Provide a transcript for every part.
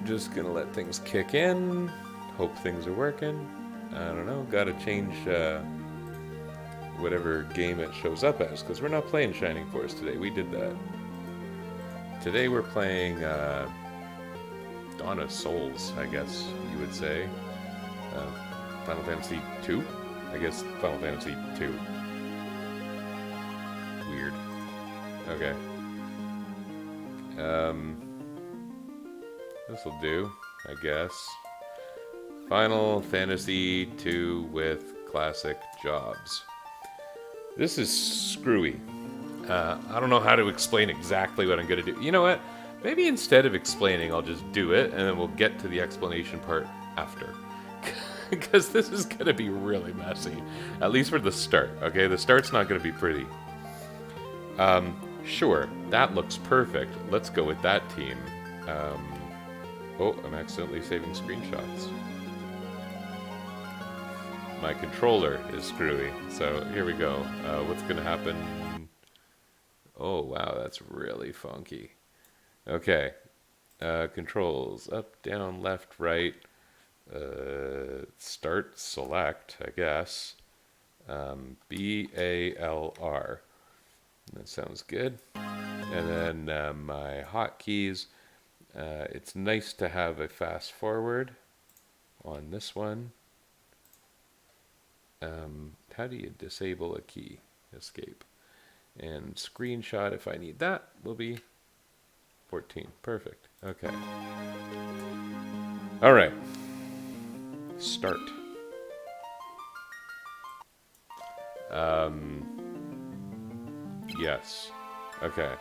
Just gonna let things kick in. Hope things are working. I don't know. Gotta change whatever game it shows up as, because we're not playing Shining Force today. We did that. Today we're playing Dawn of Souls, I guess you would say. Final Fantasy 2? I guess Final Fantasy 2. Weird. Okay. This'll do, I guess. Final Fantasy 2 with classic jobs. This is screwy. I don't know how to explain exactly what I'm going to do. You know what? Maybe instead of explaining, I'll just do it, and then we'll get to the explanation part after. Because this is going to be really messy. At least for the start, okay? The start's not going to be pretty. Sure, that looks perfect. Let's go with that team. Oh, I'm accidentally saving screenshots. My controller is screwy. So here we go. What's going to happen? Oh, wow, that's really funky. Okay. Controls. Up, down, left, right. Start, select, I guess. BALR. That sounds good. And then my hotkeys. It's nice to have a fast forward on this one. How do you disable a key? Escape. And screenshot, if I need that, will be 14. Perfect. Okay. All right. Start. Yes. Okay.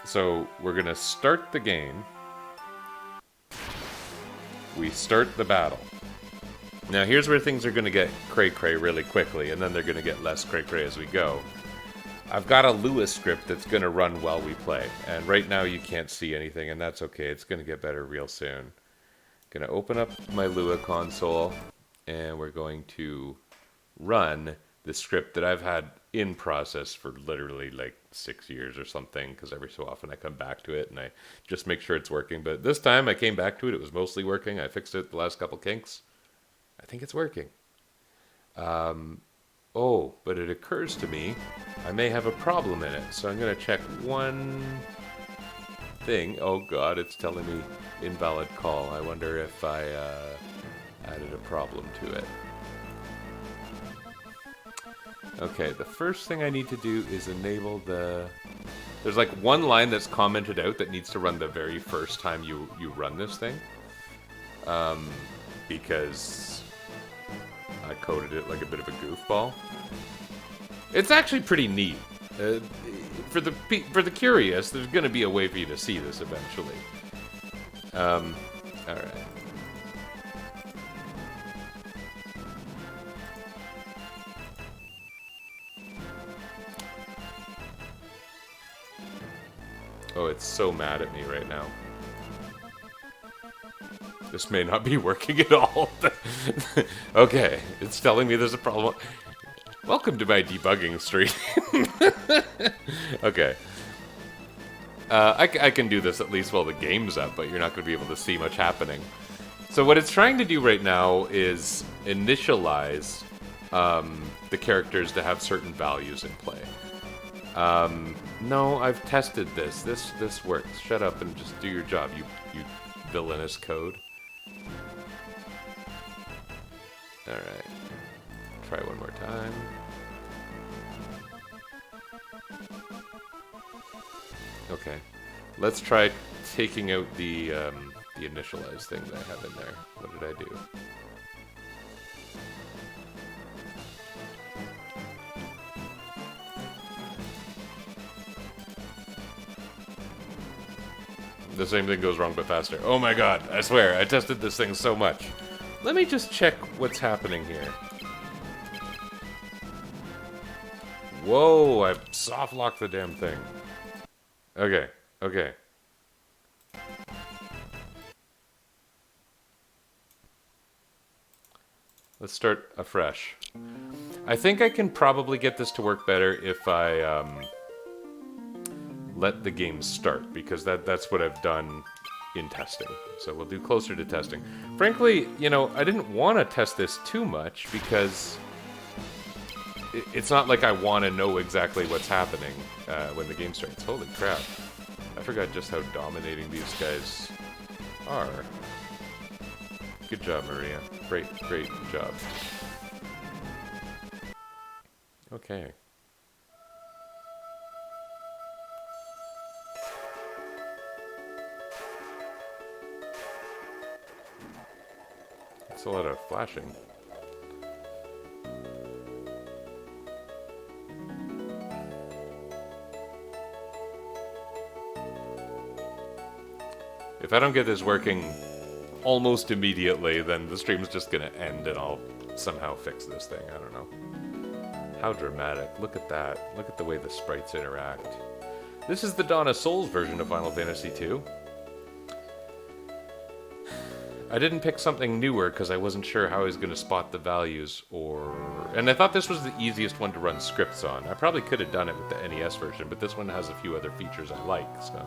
So we're going to start the game. We start the battle. Now here's where things are going to get cray-cray really quickly, and then they're going to get less cray-cray as we go. I've got a Lua script that's going to run while we play, and right now you can't see anything, and that's okay. It's going to get better real soon. Going to open up my Lua console, and we're going to run the script that I've had in process for literally like 6 years or something, because every so often I come back to it and I just make sure it's working. But this time I came back to it, it was mostly working. I fixed it the last couple kinks. I think it's working. Oh, but it occurs to me I may have a problem in it, so I'm going to check one thing. Oh god, it's telling me invalid call. I wonder if I added a problem to it. Okay, the first thing I need to do is enable the... There's like one line that's commented out that needs to run the very first time you run this thing. Because I coded it like a bit of a goofball. It's actually pretty neat. For the curious, there's going to be a way for you to see this eventually. Alright. Oh, it's so mad at me right now. This may not be working at all. Okay, it's telling me there's a problem. Welcome to my debugging stream. Okay. I can do this at least while the game's up, but you're not going to be able to see much happening. So what it's trying to do right now is initialize the characters to have certain values in play. No, I've tested this. This works. Shut up and just do your job, you villainous code. Alright. Try one more time. Okay. Let's try taking out the initialize thing that I have in there. What did I do? The same thing goes wrong but faster. Oh my god, I swear, I tested this thing so much. Let me just check what's happening here. Whoa, I soft-locked the damn thing. Okay, okay. Let's start afresh. I think I can probably get this to work better if I let the game start, because that's what I've done in testing. So we'll do closer to testing. Frankly, you know, I didn't want to test this too much because it's not like I want to know exactly what's happening when the game starts. Holy crap. I forgot just how dominating these guys are. Good job, Maria. Great job. Okay. That's a lot of flashing. If I don't get this working almost immediately, then the stream's just gonna end and I'll somehow fix this thing. I don't know. How dramatic. Look at that. Look at the way the sprites interact. This is the Dawn of Souls version of Final Fantasy II. I didn't pick something newer because I wasn't sure how I was going to spot the values And I thought this was the easiest one to run scripts on. I probably could have done it with the NES version, but this one has a few other features I like, so...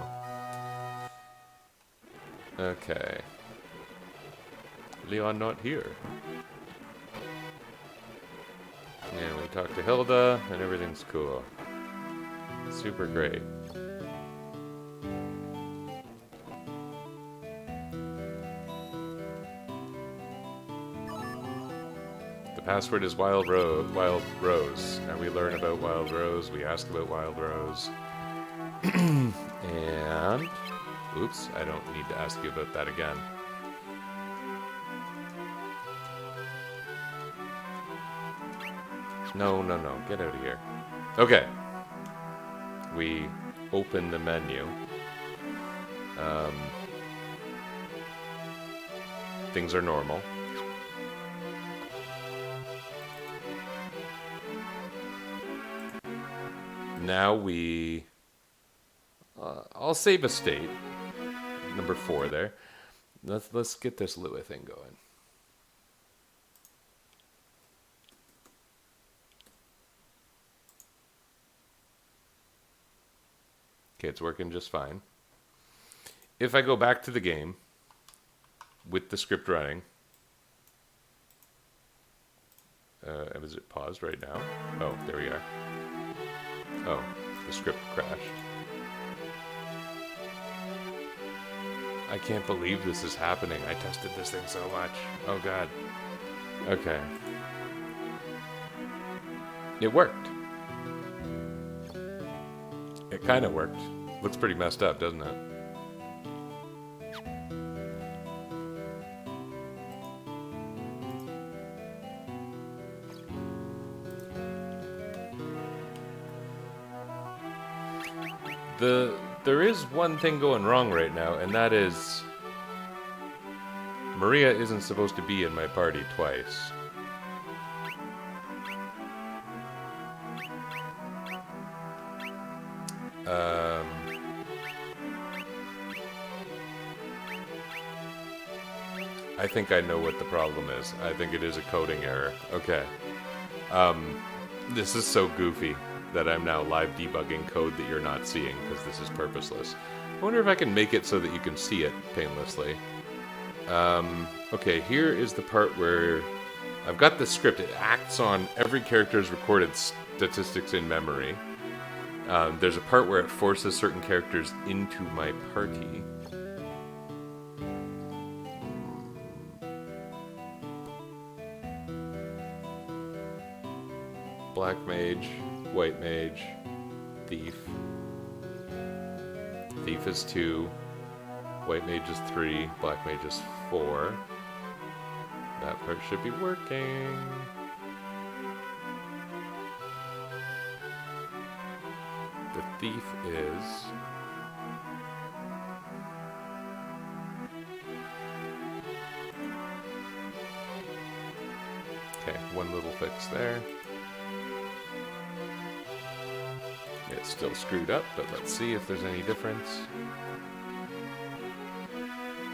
Okay. Leon not here. And we talk to Hilda, and everything's cool. Super great. The password is Wild Rose. And we learn about Wild Rose, we ask about Wild Rose. And... Oops, I don't need to ask you about that again. No, get out of here. Okay. We open the menu. Things are normal. Now we... I'll save a state. Number 4 there. Let's get this Lua thing going. Okay, it's working just fine. If I go back to the game with the script running, is it paused right now? Oh, there we are. Oh, the script crashed. I can't believe this is happening. I tested this thing so much. Oh god. Okay. It worked. It kind of worked. Looks pretty messed up, doesn't it? There is one thing going wrong right now, and that is... Maria isn't supposed to be in my party twice. I think I know what the problem is. I think it is a coding error. Okay. This is so goofy that I'm now live debugging code that you're not seeing, because this is purposeless. I wonder if I can make it so that you can see it painlessly. Okay, here is the part where I've got the script. It acts on every character's recorded statistics in memory. There's a part where it forces certain characters into my party. Black Mage, White Mage, Thief. Thief is 2, White Mage is 3, Black Mage is 4. That part should be working. The Thief is... Okay, one little fix there. It's still screwed up, but let's see if there's any difference.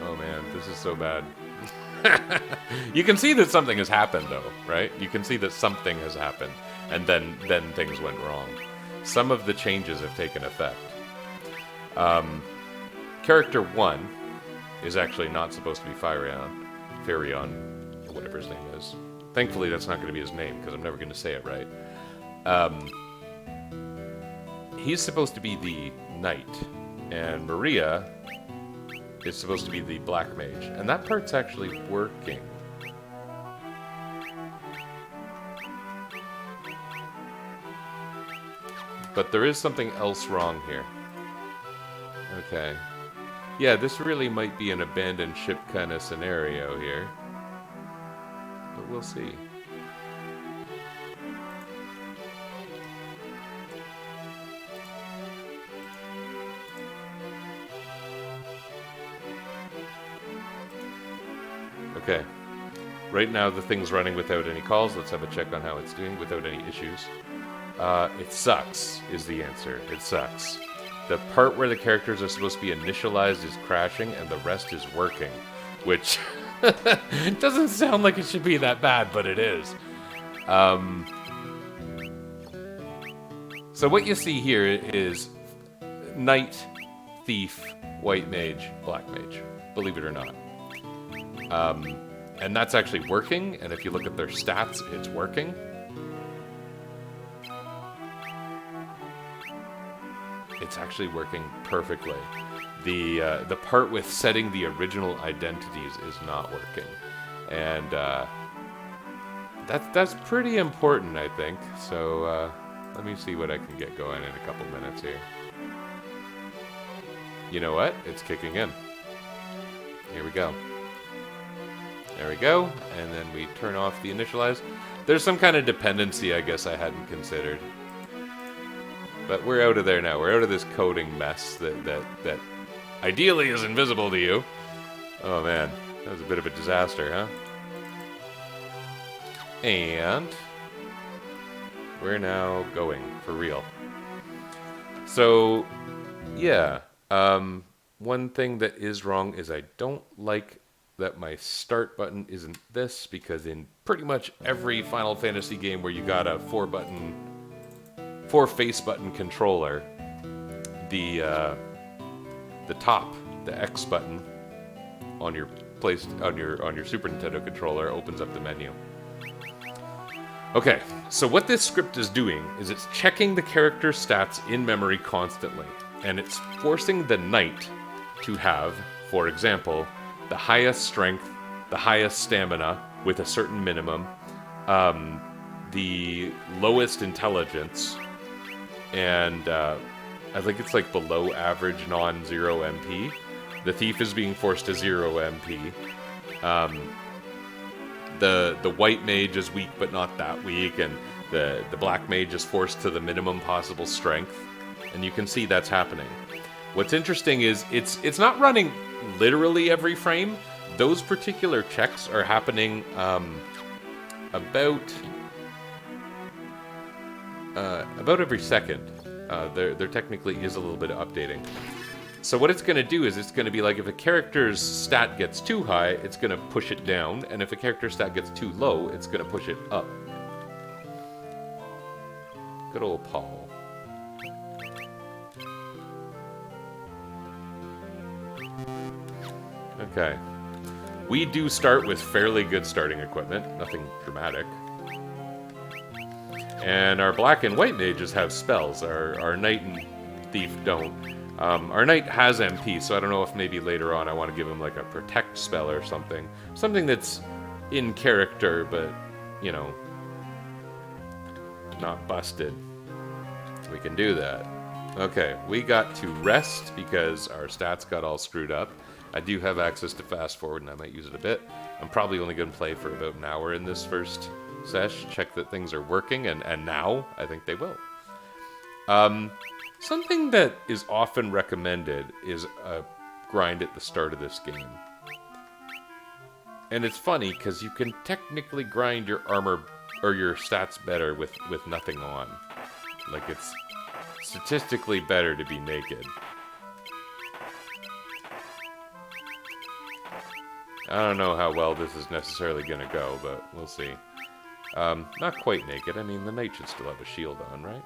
Oh man, this is so bad. You can see that something has happened though, right? You can see that something has happened, and then things went wrong. Some of the changes have taken effect. Character 1 is actually not supposed to be Firion, or whatever his name is. Thankfully, that's not going to be his name, because I'm never going to say it right. He's supposed to be the knight, and Maria is supposed to be the black mage, and that part's actually working. But there is something else wrong here. Okay. Yeah, this really might be an abandoned ship kind of scenario here. But we'll see. Okay. Right now the thing's running without any calls. Let's have a check on how it's doing without any issues. It sucks, is the answer. It sucks. The part where the characters are supposed to be initialized is crashing, and the rest is working. Which doesn't sound like it should be that bad, but it is. So what you see here is Knight, Thief, White Mage, Black Mage. Believe it or not. And that's actually working, and if you look at their stats, it's working. It's actually working perfectly. The part with setting the original identities is not working, and that's pretty important, I think. So let me see what I can get going in a couple minutes here. You know what? It's kicking in. Here we go. There we go, and then we turn off the initialize. There's some kind of dependency I guess I hadn't considered. But we're out of there now. We're out of this coding mess that ideally is invisible to you. Oh man, that was a bit of a disaster, huh? And we're now going for real. So, yeah. One thing that is wrong is I don't like that my start button isn't this, because in pretty much every Final Fantasy game where you got a four face button controller, the top, the X button on your Super Nintendo controller opens up the menu. Okay, so what this script is doing is it's checking the character stats in memory constantly, and it's forcing the knight to have, for example, the highest strength, the highest stamina with a certain minimum, the lowest intelligence, and I think it's like below average non-zero MP. The thief is being forced to 0 MP. The white mage is weak but not that weak, and the black mage is forced to the minimum possible strength. And you can see that's happening. What's interesting is it's not running literally every frame. Those particular checks are happening about every second. There technically is a little bit of updating. So what it's going to do is it's going to be like if a character's stat gets too high, it's going to push it down, and if a character's stat gets too low, it's going to push it up. Good old Paul. Okay. We do start with fairly good starting equipment, nothing dramatic. And our black and white mages have spells. Our knight and thief don't. Our knight has MP, so I don't know if maybe later on I want to give him like a protect spell or something. Something that's in character, but, you know, not busted. We can do that. Okay, we got to rest because our stats got all screwed up. I do have access to fast forward, and I might use it a bit. I'm probably only going to play for about an hour in this first sesh, check that things are working, and now I think they will. Something that is often recommended is a grind at the start of this game. And it's funny, because you can technically grind your armor, or your stats better with nothing on. Like, it's statistically better to be naked. I don't know how well this is necessarily going to go, but we'll see. Not quite naked. I mean, the knight should still have a shield on, right?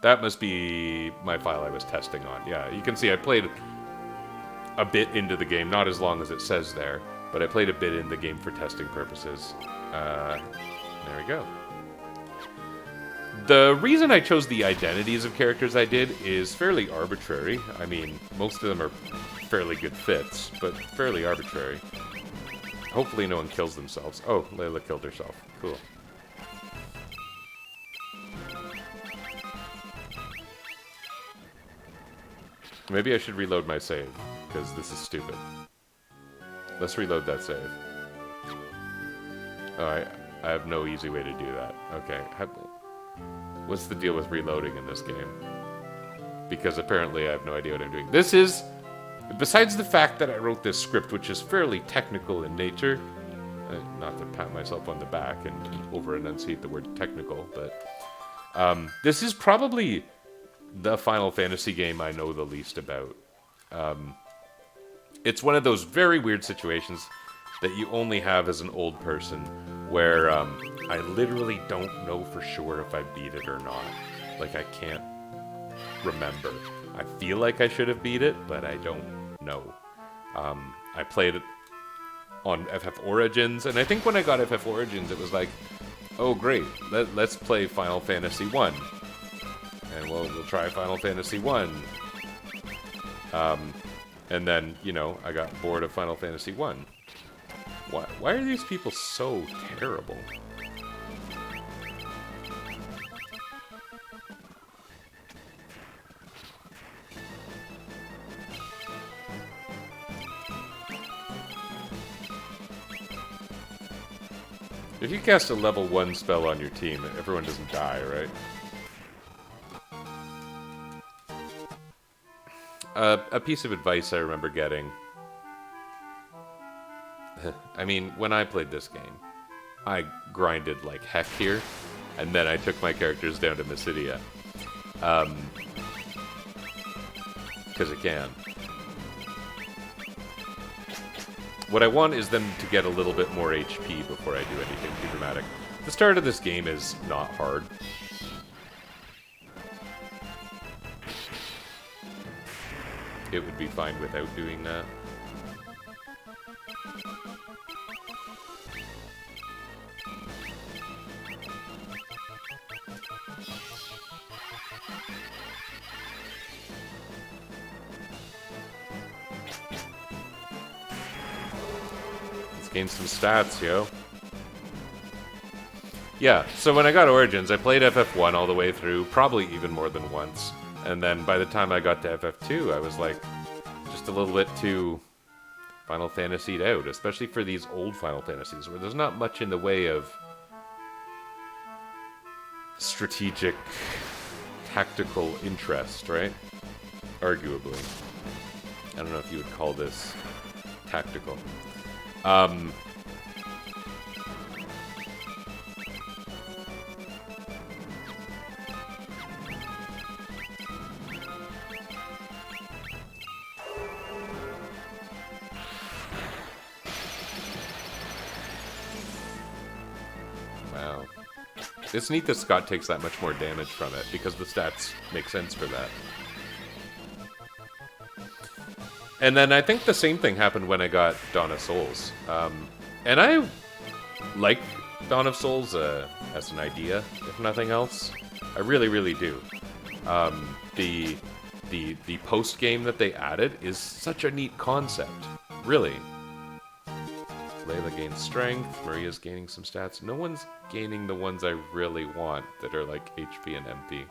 That must be my file I was testing on. Yeah, you can see I played a bit into the game, not as long as it says there, but I played a bit in the game for testing purposes. There we go. The reason I chose the identities of characters I did is fairly arbitrary. I mean, most of them are fairly good fits, but fairly arbitrary. Hopefully no one kills themselves. Oh, Layla killed herself. Cool. Maybe I should reload my save, because this is stupid. Let's reload that save. Oh, I have no easy way to do that. Okay. What's the deal with reloading in this game? Because apparently I have no idea what I'm doing. This is... Besides the fact that I wrote this script, which is fairly technical in nature, not to pat myself on the back and over-enunciate the word technical, but this is probably the Final Fantasy game I know the least about. It's one of those very weird situations that you only have as an old person, where I literally don't know for sure if I beat it or not. Like, I can't remember. I feel like I should have beat it, but I don't know. I played it on FF Origins, and I think when I got FF Origins, it was like, oh great, let's play Final Fantasy 1. And we'll try Final Fantasy 1. And then, you know, I got bored of Final Fantasy 1. Why are these people so terrible? If you cast a level 1 spell on your team, everyone doesn't die, right? A piece of advice I remember getting... I mean, when I played this game, I grinded like heck here, and then I took my characters down to Mysidia. Because I can. What I want is them to get a little bit more HP before I do anything too dramatic. The start of this game is not hard. It would be fine without doing that. Let's gain some stats, yo. Yeah, so when I got Origins, I played FF1 all the way through, probably even more than once. And then by the time I got to FF2, I was like, just a little bit too Final Fantasied out, especially for these old Final Fantasies, where there's not much in the way of strategic, tactical interest, right? Arguably. I don't know if you would call this tactical. Wow. It's neat that Scott takes that much more damage from it, because the stats make sense for that. And then I think the same thing happened when I got Dawn of Souls. And I like Dawn of Souls as an idea, if nothing else. I really, really do. The post-game that they added is such a neat concept. Really. Layla gains strength, Maria's gaining some stats. No one's gaining the ones I really want that are like HP and MP.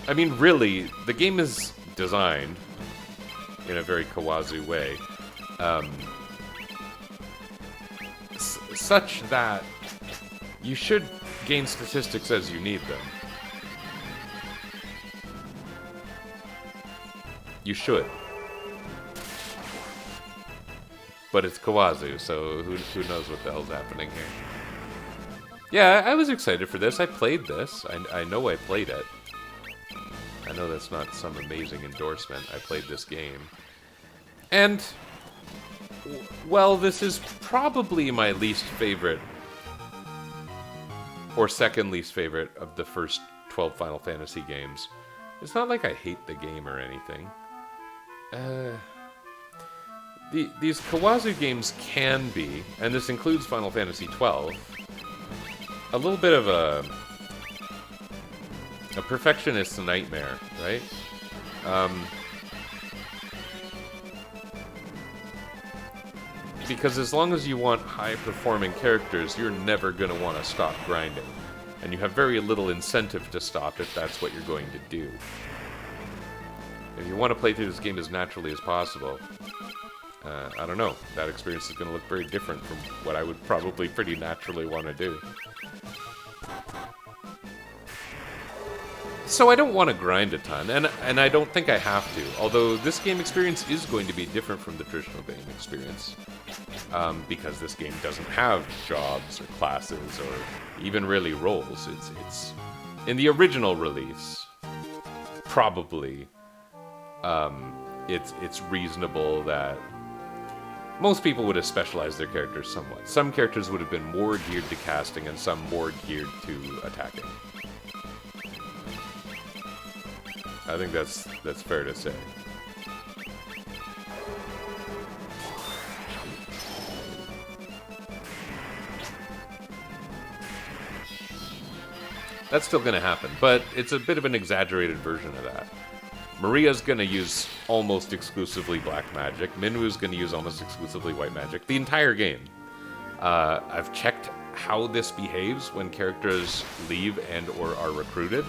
I mean, really, the game is designed in a very Kawazu way. Such that you should gain statistics as you need them. You should. But it's Kawazu, so who knows what the hell's happening here. Yeah, I was excited for this. I played this. I know I played it. I know that's not some amazing endorsement. I played this game. And, well, this is probably my least favorite, or second least favorite of the first 12 Final Fantasy games. It's not like I hate the game or anything. These Kawazu games can be, and this includes Final Fantasy 12, a little bit of a perfectionist's nightmare, right? Because as long as you want high-performing characters, you're never going to want to stop grinding. And you have very little incentive to stop if that's what you're going to do. If you want to play through this game as naturally as possible, I don't know, that experience is going to look very different from what I would probably pretty naturally want to do. So I don't want to grind a ton, and I don't think I have to, although this game experience is going to be different from the traditional game experience. Because this game doesn't have jobs or classes or even really roles. It's in the original release, probably it's reasonable that most people would have specialized their characters somewhat. Some characters would have been more geared to casting and some more geared to attacking. I think that's fair to say. That's still going to happen, but it's a bit of an exaggerated version of that. Maria's going to use almost exclusively black magic. Minwu's going to use almost exclusively white magic. The entire game. I've checked how this behaves when characters leave and or are recruited,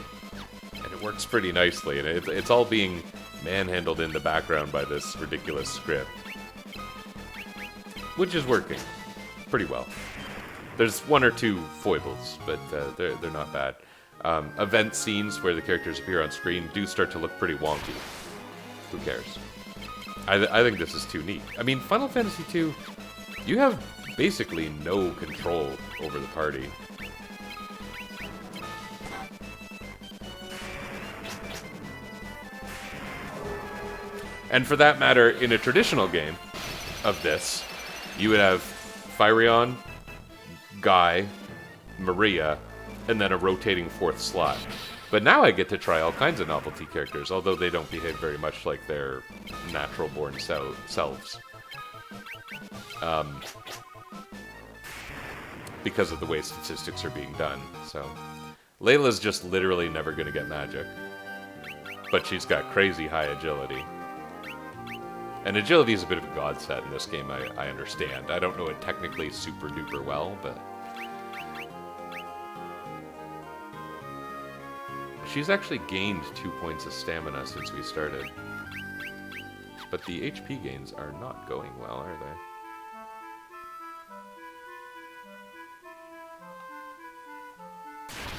and it works pretty nicely. And it's all being manhandled in the background by this ridiculous script, which is working pretty well. There's one or two foibles, but they're not bad. Event scenes where the characters appear on screen do start to look pretty wonky. Who cares? I think this is too neat. I mean, Final Fantasy II, you have basically no control over the party. And for that matter, in a traditional game of this, you would have Firion, Guy, Maria, and then a rotating fourth slot. But now I get to try all kinds of novelty characters, although they don't behave very much like their natural-born selves. Because of the way statistics are being done. So, Layla's just literally never going to get magic. But she's got crazy high agility. And agility is a bit of a godsend in this game, I understand. I don't know it technically super duper well, but she's actually gained 2 points of stamina since we started. But the HP gains are not going well, are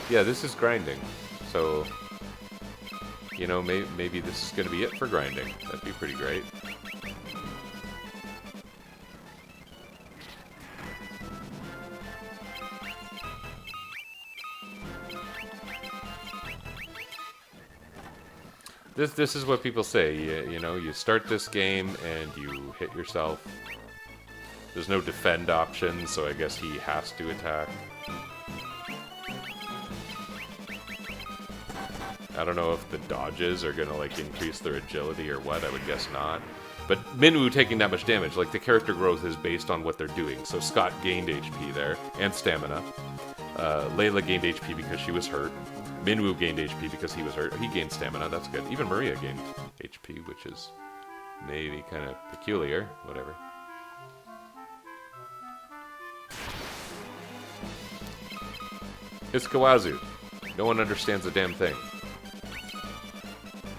they? Yeah, this is grinding. So, you know, maybe this is going to be it for grinding. That'd be pretty great. This is what people say. You know, you start this game and you hit yourself. There's no defend option, so I guess he has to attack. I don't know if the dodges are gonna like increase their agility or what. I would guess not. But Minwu taking that much damage, like the character growth is based on what they're doing. So Scott gained HP there and stamina. Layla gained HP because she was hurt. Minwu gained HP because he was hurt. He gained stamina, that's good. Even Maria gained HP, which is maybe kind of peculiar. Whatever. It's Kawazu. No one understands a damn thing.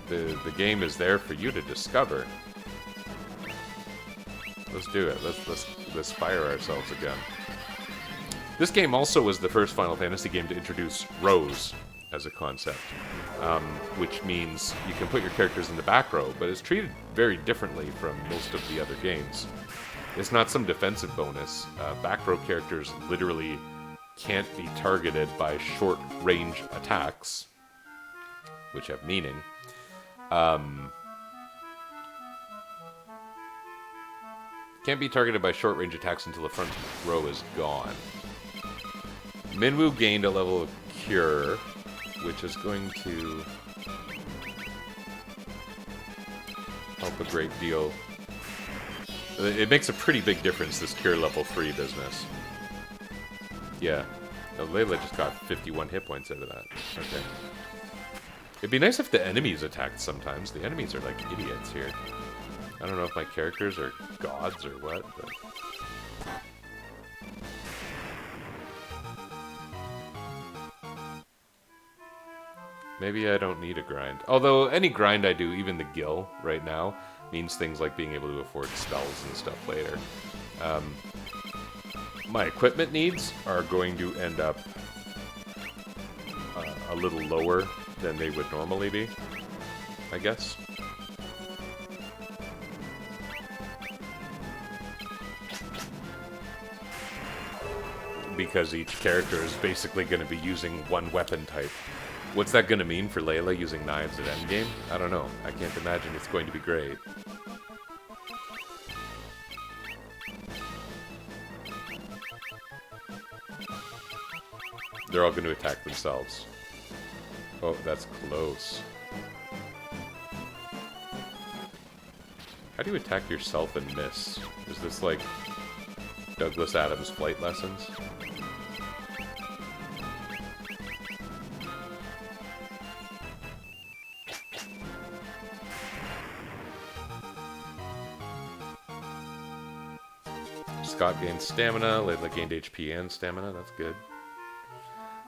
The game is there for you to discover. Let's do it. Let's fire ourselves again. This game also was the first Final Fantasy game to introduce rows as a concept, which means you can put your characters in the back row, but it's treated very differently from most of the other games. It's not some defensive bonus. Back row characters literally can't be targeted by short-range attacks, which have meaning. Can't be targeted by short-range attacks until the front row is gone. Minwoo gained a level of Cure, which is going to help a great deal. It makes a pretty big difference, this Cure level 3 business. Yeah. Oh, Layla just got 51 hit points out of that. Okay. It'd be nice if the enemies attacked sometimes. The enemies are like idiots here. I don't know if my characters are gods or what, but... Maybe I don't need a grind. Although, any grind I do, even the Gil right now, means things like being able to afford spells and stuff later. My equipment needs are going to end up a little lower than they would normally be, I guess. Because each character is basically going to be using one weapon type. What's that going to mean for Layla using knives at endgame? I don't know. I can't imagine it's going to be great. They're all going to attack themselves. Oh, that's close. How do you attack yourself and miss? Is this like Douglas Adams' flight lessons? Scott gained stamina, Layla gained HP and stamina, that's good.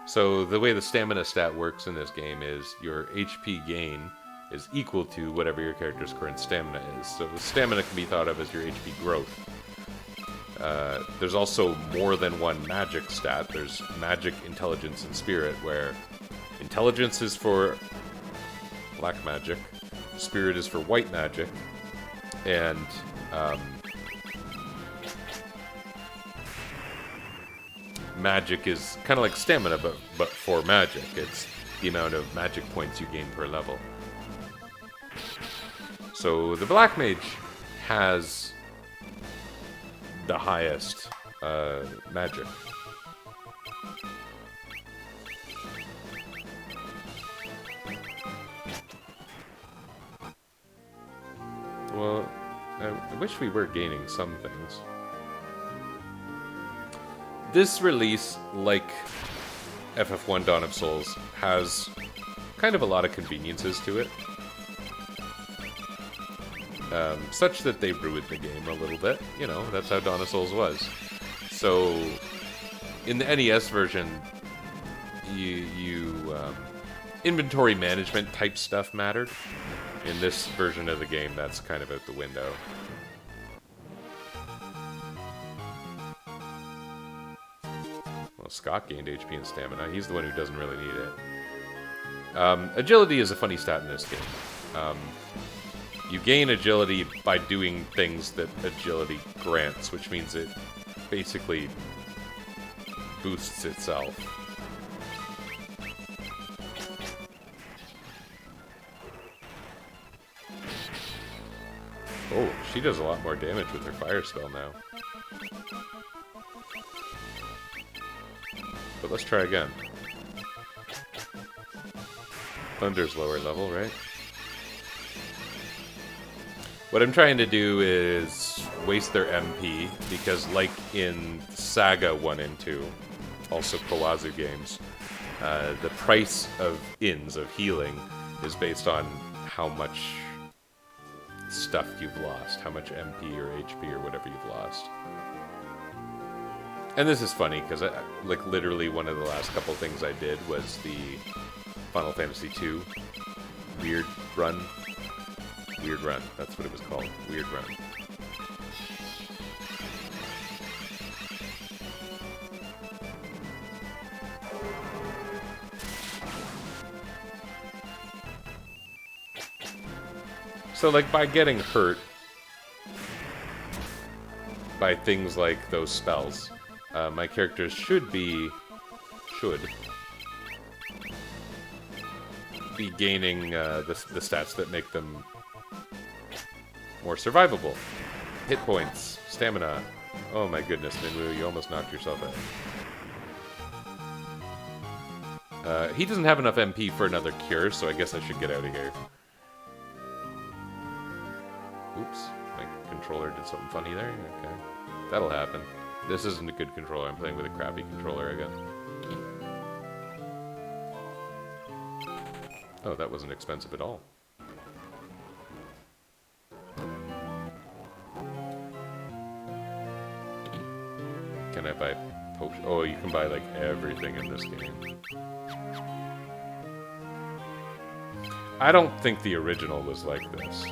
So the way the stamina stat works in this game is your HP gain is equal to whatever your character's current stamina is. So the stamina can be thought of as your HP growth. There's also more than one magic stat. There's magic, intelligence, and spirit, where intelligence is for black magic, spirit is for white magic, and magic is kind of like stamina, but for magic. It's the amount of magic points you gain per level. So the Black Mage has the highest magic. Well, I wish we were gaining some things. This release, like FF1 Dawn of Souls, has kind of a lot of conveniences to it. Such that they ruined the game a little bit. You know, that's how Dawn of Souls was. So, in the NES version, inventory management type stuff mattered. In this version of the game, that's kind of out the window. Well, Scott gained HP and stamina. He's the one who doesn't really need it. Agility is a funny stat in this game. You gain agility by doing things that agility grants, which means it basically boosts itself. Oh, she does a lot more damage with her fire spell now. But let's try again. Thunder's lower level, right? What I'm trying to do is waste their MP, because like in Saga 1 and 2, also Kawazu games, the price of ins, of healing, is based on how much stuff you've lost, how much MP or HP or whatever you've lost. And this is funny, because like literally one of the last couple things I did was the Final Fantasy II Weird Run. Weird Run, that's what it was called. Weird Run. So, like, by getting hurt by things like those spells, my characters should be gaining the stats that make them more survivable. Hit points, stamina. Oh my goodness, Minwoo, you almost knocked yourself out. He doesn't have enough MP for another cure, so I guess I should get out of here. Oops, my controller did something funny there. Okay, that'll happen. This isn't a good controller. I'm playing with a crappy controller again. Oh, that wasn't expensive at all. Can I buy potion? Oh, you can buy like everything in this game. I don't think the original was like this.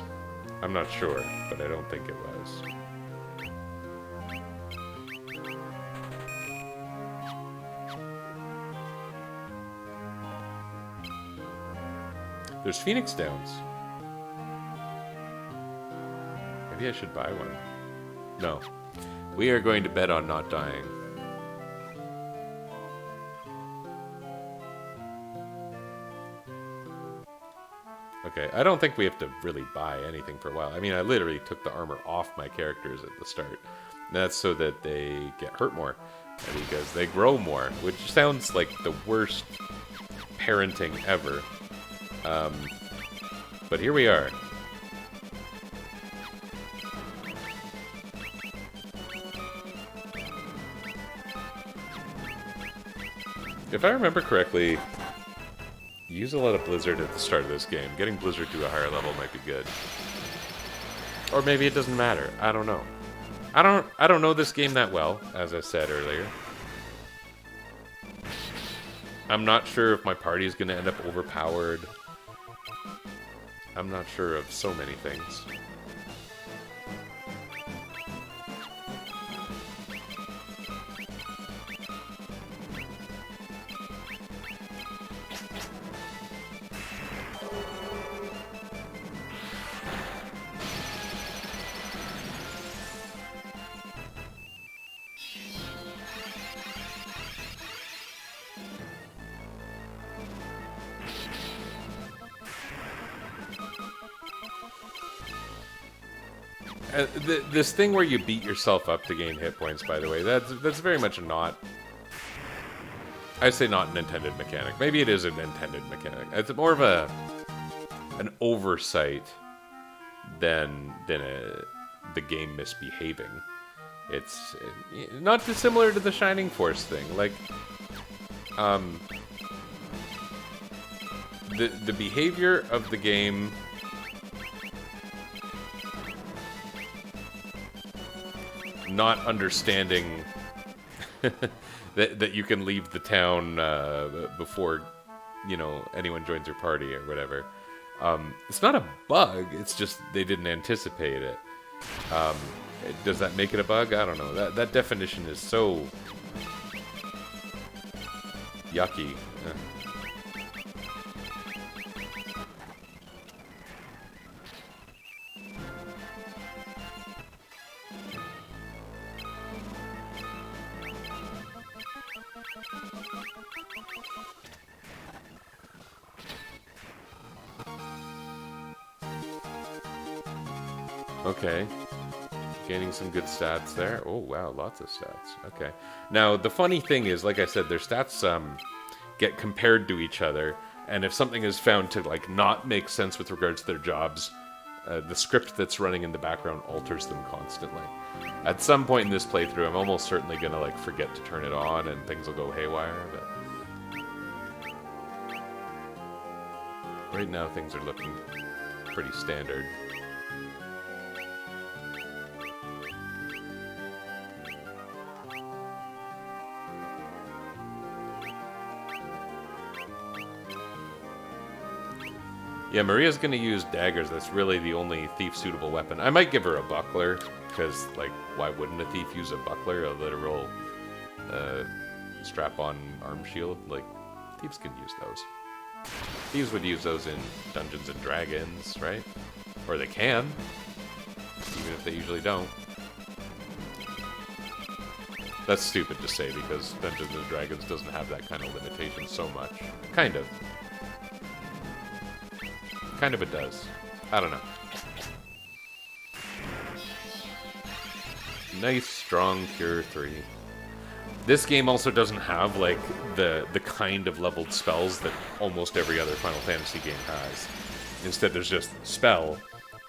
I'm not sure, but I don't think it was. There's Phoenix Downs. Maybe I should buy one. No. We are going to bet on not dying. Okay, I don't think we have to really buy anything for a while. I mean, I literally took the armor off my characters at the start. And that's so that they get hurt more. Because they grow more, which sounds like the worst parenting ever. But here we are. If I remember correctly, use a lot of Blizzard at the start of this game. Getting Blizzard to a higher level might be good. Or maybe it doesn't matter. I don't know. I don't know this game that well, as I said earlier. I'm not sure if my party is going to end up overpowered. I'm not sure of so many things. This thing where you beat yourself up to gain hit points, by the way, that's very much not... I'd say not an intended mechanic. Maybe it is an intended mechanic. It's more of an oversight than the game misbehaving. It's not dissimilar to the Shining Force thing. Like, the behavior of the game... not understanding that you can leave the town before, you know, anyone joins your party or whatever. It's not a bug. It's just they didn't anticipate it. Does that make it a bug? I don't know. That definition is so yucky. Okay. Gaining some good stats there. Oh, wow, lots of stats. Okay. Now, the funny thing is, like I said, their stats get compared to each other, and if something is found to, like, not make sense with regards to their jobs, the script that's running in the background alters them constantly. At some point in this playthrough, I'm almost certainly gonna, like, forget to turn it on, and things will go haywire, but... right now, things are looking pretty standard. Yeah, Maria's gonna use daggers. That's really the only thief-suitable weapon. I might give her a buckler, because, like, why wouldn't a thief use a buckler? A literal strap-on arm shield? Like, thieves can use those. Thieves would use those in Dungeons and Dragons, right? Or they can, even if they usually don't. That's stupid to say, because Dungeons and Dragons doesn't have that kind of limitation so much. Kind of. Kind of it does. I don't know. Nice, strong, Cure 3. This game also doesn't have like the kind of leveled spells that almost every other Final Fantasy game has. Instead, there's just spell,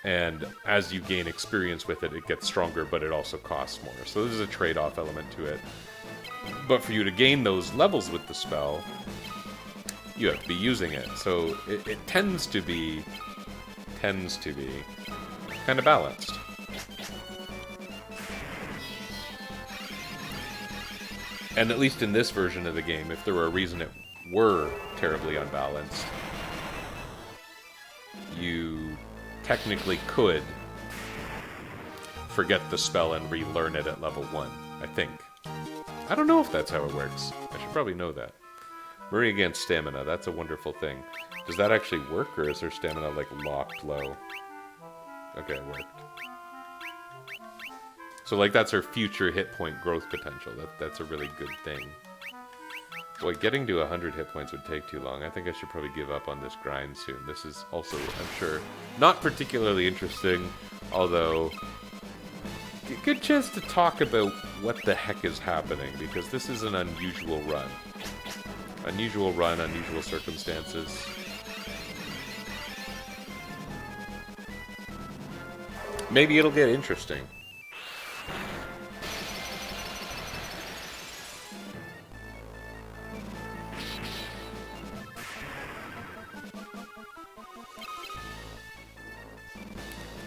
and as you gain experience with it, it gets stronger, but it also costs more. So there's a trade-off element to it. But for you to gain those levels with the spell, you have to be using it. So it tends to be kind of balanced. And at least in this version of the game, if there were a reason it were terribly unbalanced, you technically could forget the spell and relearn it at level 1, I think. I don't know if that's how it works. I should probably know that. Maria against stamina, that's a wonderful thing. Does that actually work, or is her stamina, like, locked low? Okay, it worked. So, like, that's her future hit point growth potential. That's a really good thing. Boy, getting to 100 hit points would take too long. I think I should probably give up on this grind soon. This is also, I'm sure, not particularly interesting, although a good chance to talk about what the heck is happening, because this is an unusual run. Unusual run, unusual circumstances. Maybe it'll get interesting.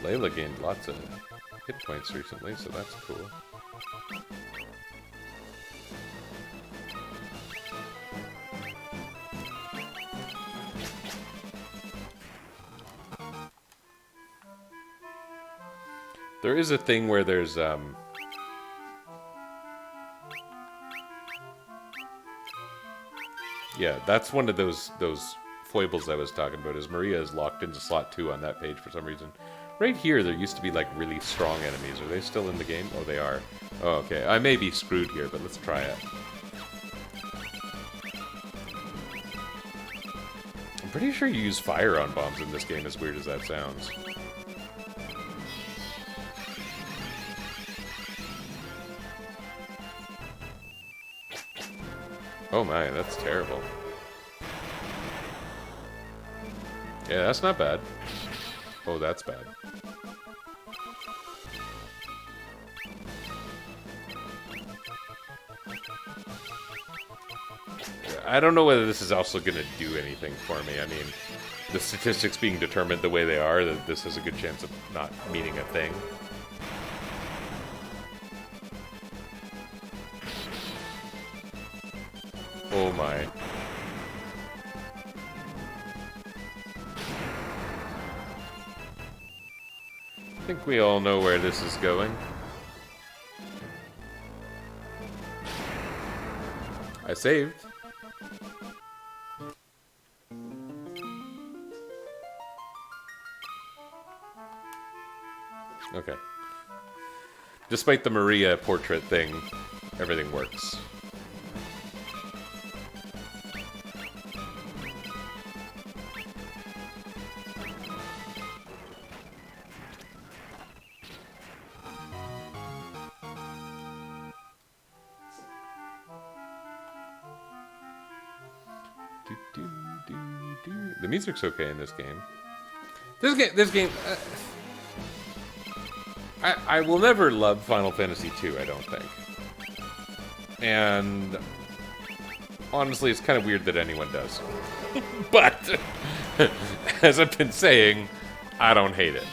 Layla gained lots of hit points recently, so that's cool. There is a thing where there's, yeah, that's one of those foibles I was talking about, is Maria is locked into slot 2 on that page for some reason. Right here, there used to be, like, really strong enemies. Are they still in the game? Oh, they are. Oh, okay. I may be screwed here, but let's try it. I'm pretty sure you use fire on bombs in this game, as weird as that sounds. Oh my, that's terrible. Yeah, that's not bad. Oh, that's bad. I don't know whether this is also going to do anything for me. I mean, the statistics being determined the way they are, that this has a good chance of not meaning a thing. Oh my. I think we all know where this is going. I saved. Okay. Despite the Maria portrait thing, everything works. The music's okay in this game. This game. I will never love Final Fantasy II, I don't think. And honestly, it's kind of weird that anyone does. But as I've been saying, I don't hate it.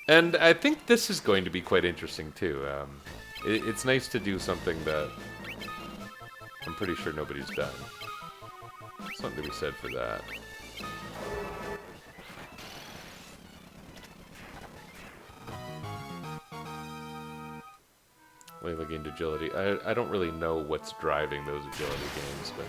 And I think this is going to be quite interesting too. It's nice to do something that I'm pretty sure nobody's done. Something to be said for that. Layla gained agility. I don't really know what's driving those agility gains, but...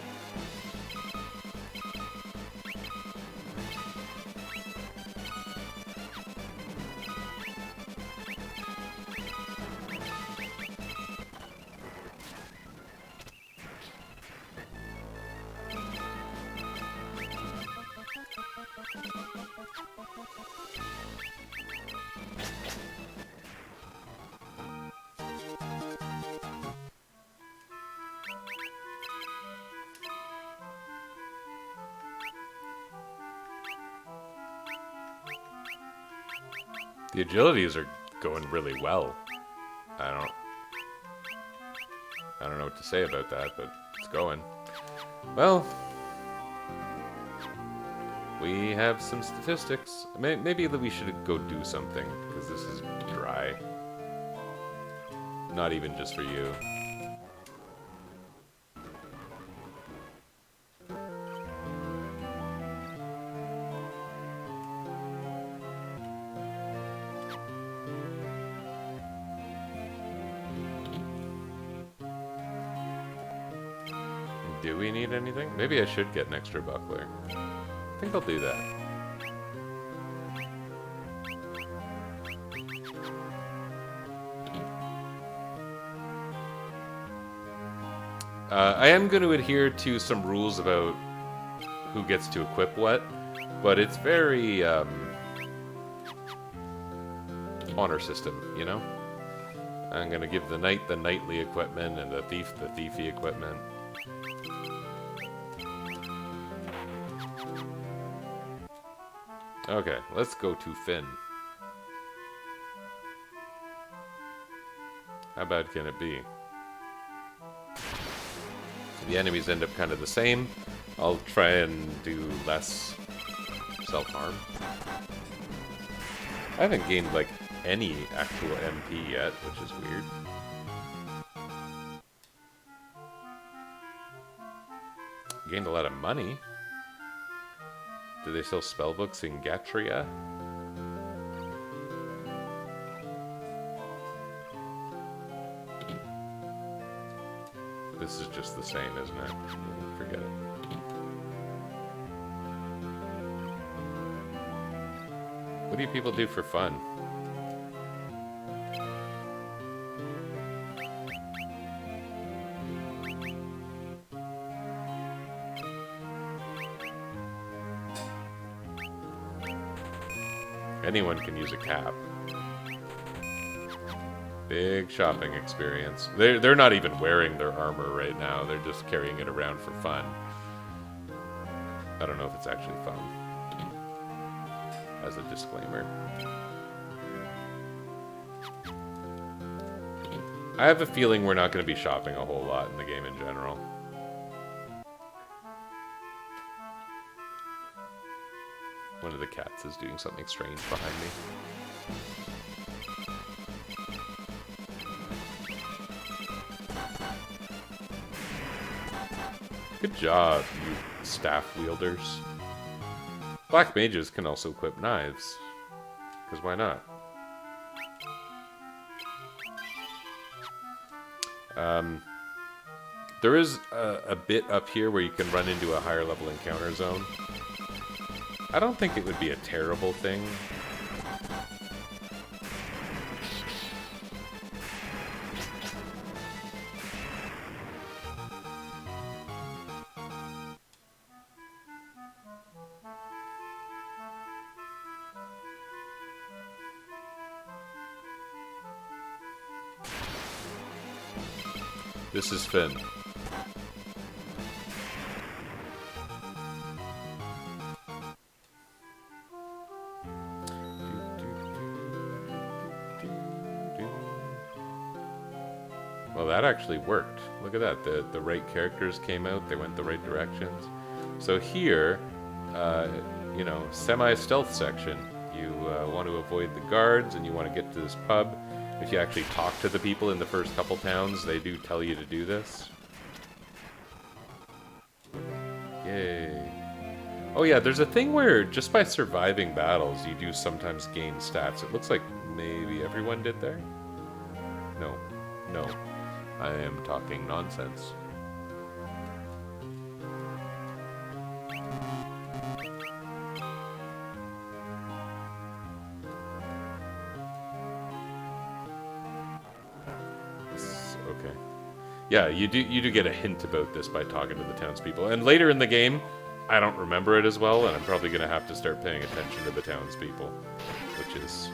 The agilities are going really well. I don't know what to say about that, but it's going. Well, we have some statistics. Maybe we should go do something, because this is dry. Not even just for you. Do we need anything? Maybe I should get an extra buckler. I think I'll do that. I am going to adhere to some rules about who gets to equip what, but it's very honor system, you know? I'm going to give the knight the knightly equipment and the thief the thiefy equipment. Okay, let's go to Finn. How bad can it be? The enemies end up kind of the same. I'll try and do less self-harm. I haven't gained, like, any actual MP yet, which is weird. Gained a lot of money. Do they sell spellbooks in Gatria? This is just the same, isn't it? Forget it. What do you people do for fun? Anyone can use a cap. Big shopping experience. They're not even wearing their armor right now. They're just carrying it around for fun. I don't know if it's actually fun. As a disclaimer. I have a feeling we're not going to be shopping a whole lot in the game in general. One of the cats is doing something strange behind me. Good job, you staff wielders. Black mages can also equip knives. Because why not? There is a bit up here where you can run into a higher level encounter zone. I don't think it would be a terrible thing. This is Finn. Well, that actually worked. Look at that. The right characters came out. They went the right directions. So here, you know, semi-stealth section. You want to avoid the guards and you want to get to this pub. If you actually talk to the people in the first couple towns, they do tell you to do this. Yay. Oh yeah, there's a thing where just by surviving battles, you do sometimes gain stats. It looks like maybe everyone did there. No. No. I am talking nonsense. Okay. Yeah, you do get a hint about this by talking to the townspeople. And later in the game, I don't remember it as well, and I'm probably going to have to start paying attention to the townspeople, which is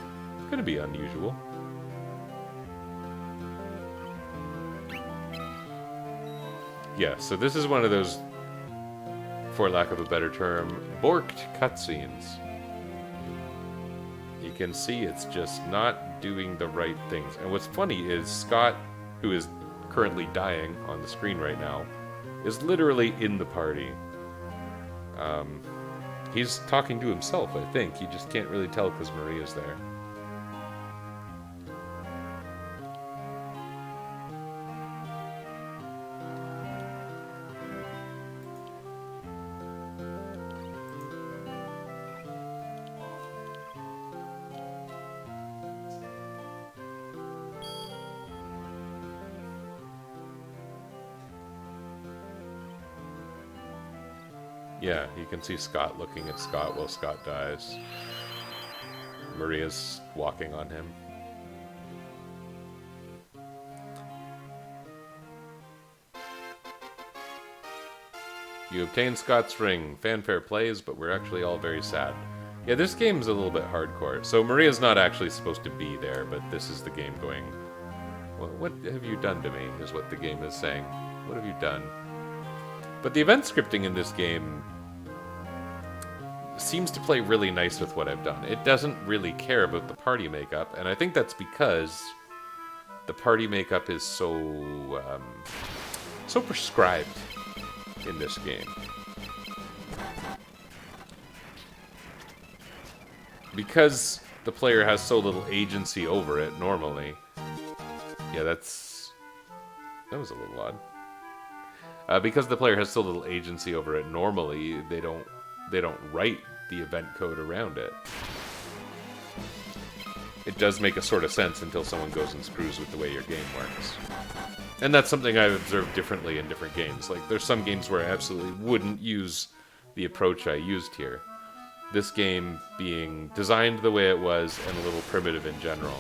going to be unusual. Yeah, so this is one of those, for lack of a better term, borked cutscenes. You can see it's just not doing the right things. And what's funny is Scott, who is currently dying on the screen right now, is literally in the party. He's talking to himself, I think. You just can't really tell because Maria's there. Yeah, you can see Scott looking at Scott while Scott dies. Maria's walking on him. You obtain Scott's ring. Fanfare plays, but we're actually all very sad. Yeah, this game's a little bit hardcore. So Maria's not actually supposed to be there, but this is the game going, what have you done to me, is what the game is saying. What have you done? But the event scripting in this game seems to play really nice with what I've done. It doesn't really care about the party makeup, and I think that's because the party makeup is so prescribed in this game. Because the player has so little agency over it normally. Yeah, that was a little odd. Because the player has so little agency over it normally, they don't write the event code around it. It does make a sort of sense until someone goes and screws with the way your game works. And that's something I've observed differently in different games. Like, there's some games where I absolutely wouldn't use the approach I used here. This game, being designed the way it was and a little primitive in general,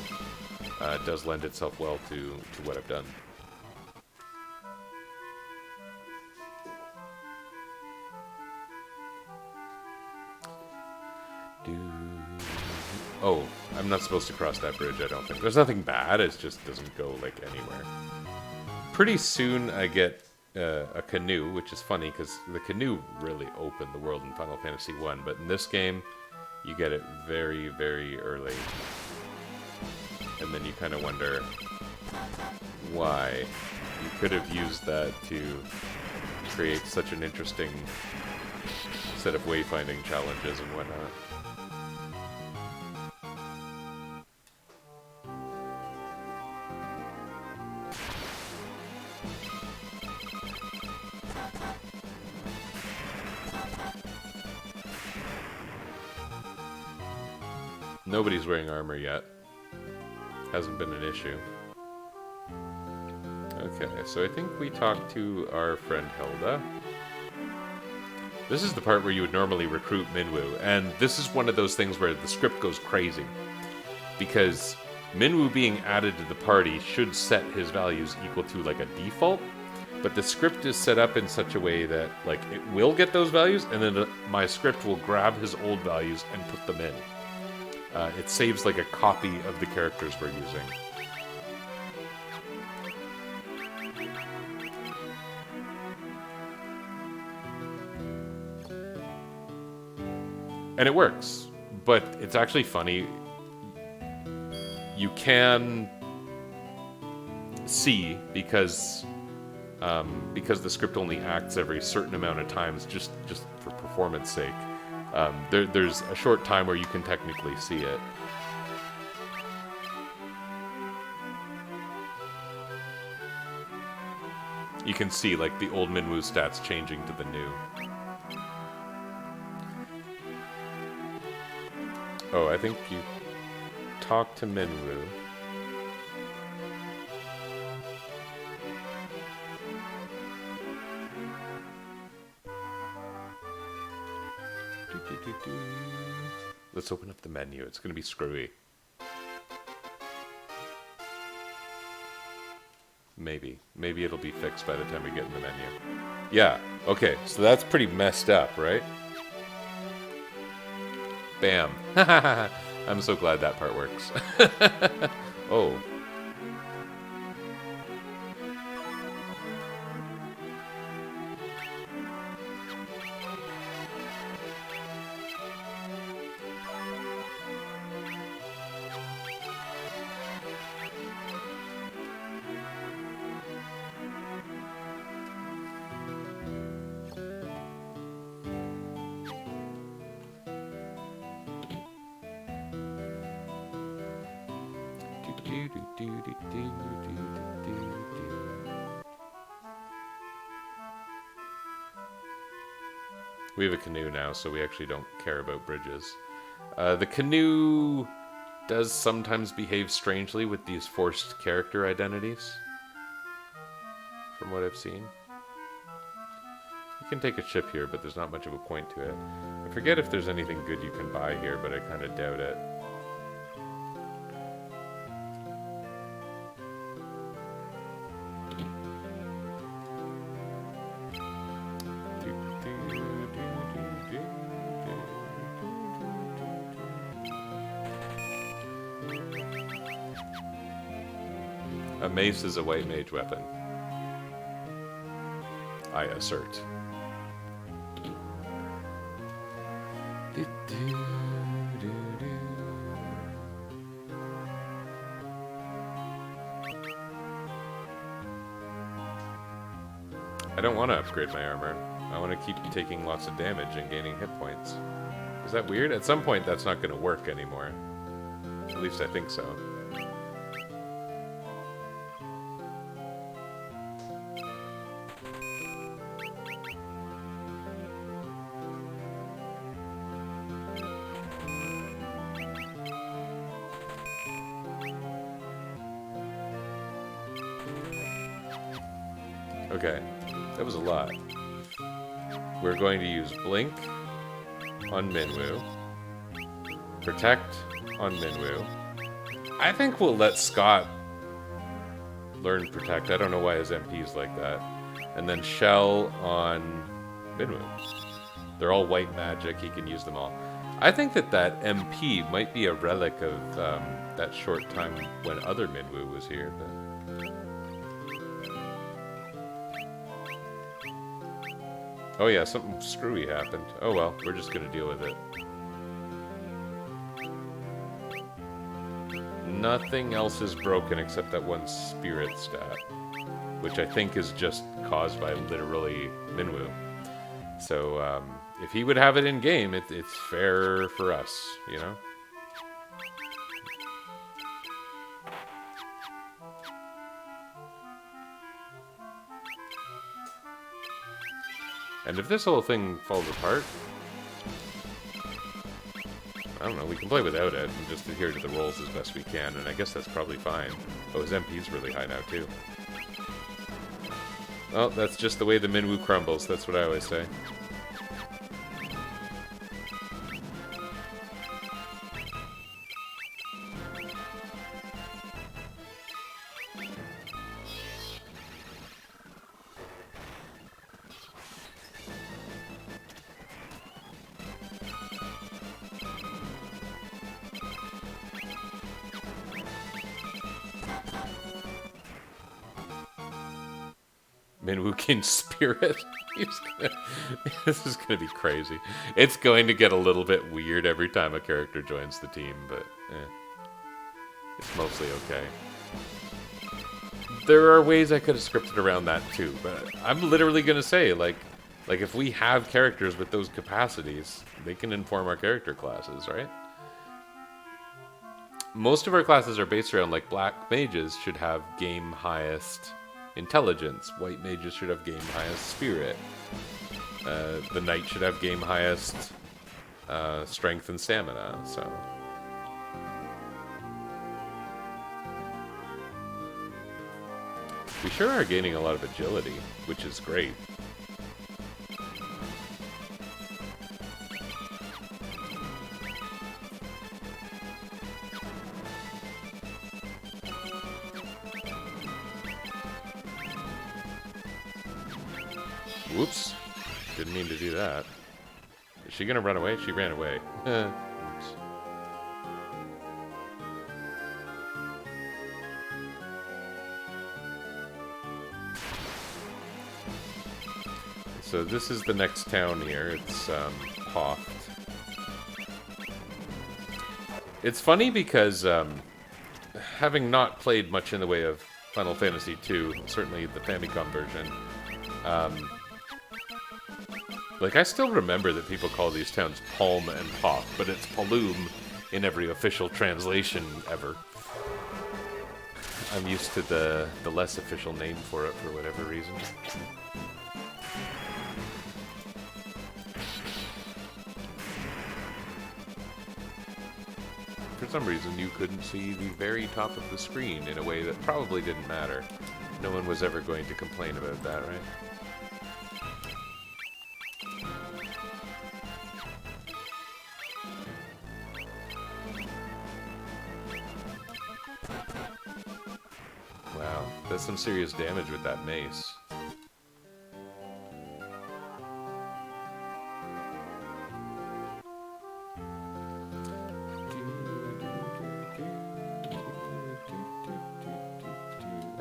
does lend itself well to what I've done. Oh, I'm not supposed to cross that bridge, I don't think. There's nothing bad, it just doesn't go, like, anywhere. Pretty soon I get a canoe, which is funny, because the canoe really opened the world in Final Fantasy I, but in this game, you get it very, very early. And then you kind of wonder why. You could have used that to create such an interesting set of wayfinding challenges and whatnot. Nobody's wearing armor yet. Hasn't been an issue. Okay, so I think we talked to our friend Hilda. This is the part where you would normally recruit Minwu, and this is one of those things where the script goes crazy. Because Minwu being added to the party should set his values equal to, like, a default, but the script is set up in such a way that, like, it will get those values, and then my script will grab his old values and put them in. It saves, like, a copy of the characters we're using. And it works, but it's actually funny. You can see, because the script only acts every certain amount of times, just for performance sake. There's a short time where you can technically see it. You can see, like, the old Minwu stats changing to the new. Oh, I think you talk to Minwu. Let's open up the menu. It's going to be screwy. Maybe. Maybe it'll be fixed by the time we get in the menu. Yeah, okay, so that's pretty messed up, right? Bam. I'm so glad that part works. Oh. We have a canoe now, so we actually don't care about bridges. The canoe does sometimes behave strangely with these forced character identities, from what I've seen. You can take a ship here, but there's not much of a point to it. I forget if there's anything good you can buy here, but I kind of doubt it. A mace is a white mage weapon, I assert. I don't want to upgrade my armor. I want to keep taking lots of damage and gaining hit points. Is that weird? At some point that's not going to work anymore. At least I think so. Okay, that was a lot. We're going to use Blink on Minwu, Protect on Minwu. I think we'll let Scott learn Protect. I don't know why his MP's like that. And then Shell on Minwu. They're all white magic, he can use them all. I think that MP might be a relic of that short time when other Minwu was here. But... oh yeah, something screwy happened. Oh well, we're just gonna deal with it. Nothing else is broken except that one spirit stat, which I think is just caused by literally Minwu. So if he would have it in game, it's fair for us, you know? And if this whole thing falls apart, I don't know, we can play without it and just adhere to the rolls as best we can, and I guess that's probably fine. Oh, his MP's really high now, too. Well, that's just the way the Minwu crumbles, that's what I always say. Minwukin spirit. This is gonna be crazy. It's going to get a little bit weird every time a character joins the team, but it's mostly okay. There are ways I could have scripted around that too, but I'm literally gonna say, like if we have characters with those capacities, they can inform our character classes, right? Most of our classes are based around, like, black mages should have game highest intelligence. White mages should have game highest spirit. The knight should have game highest strength and stamina, so... we sure are gaining a lot of agility, which is great. Whoops. Didn't mean to do that. Is she gonna run away? She ran away. Oops. So this is the next town here. It's Hoft. It's funny because having not played much in the way of Final Fantasy II, certainly the Famicom version, like, I still remember that people call these towns Palm and Hoft, but it's Paloom in every official translation ever. I'm used to the less official name for it for whatever reason. For some reason, you couldn't see the very top of the screen in a way that probably didn't matter. No one was ever going to complain about that, right? Wow, that's some serious damage with that mace.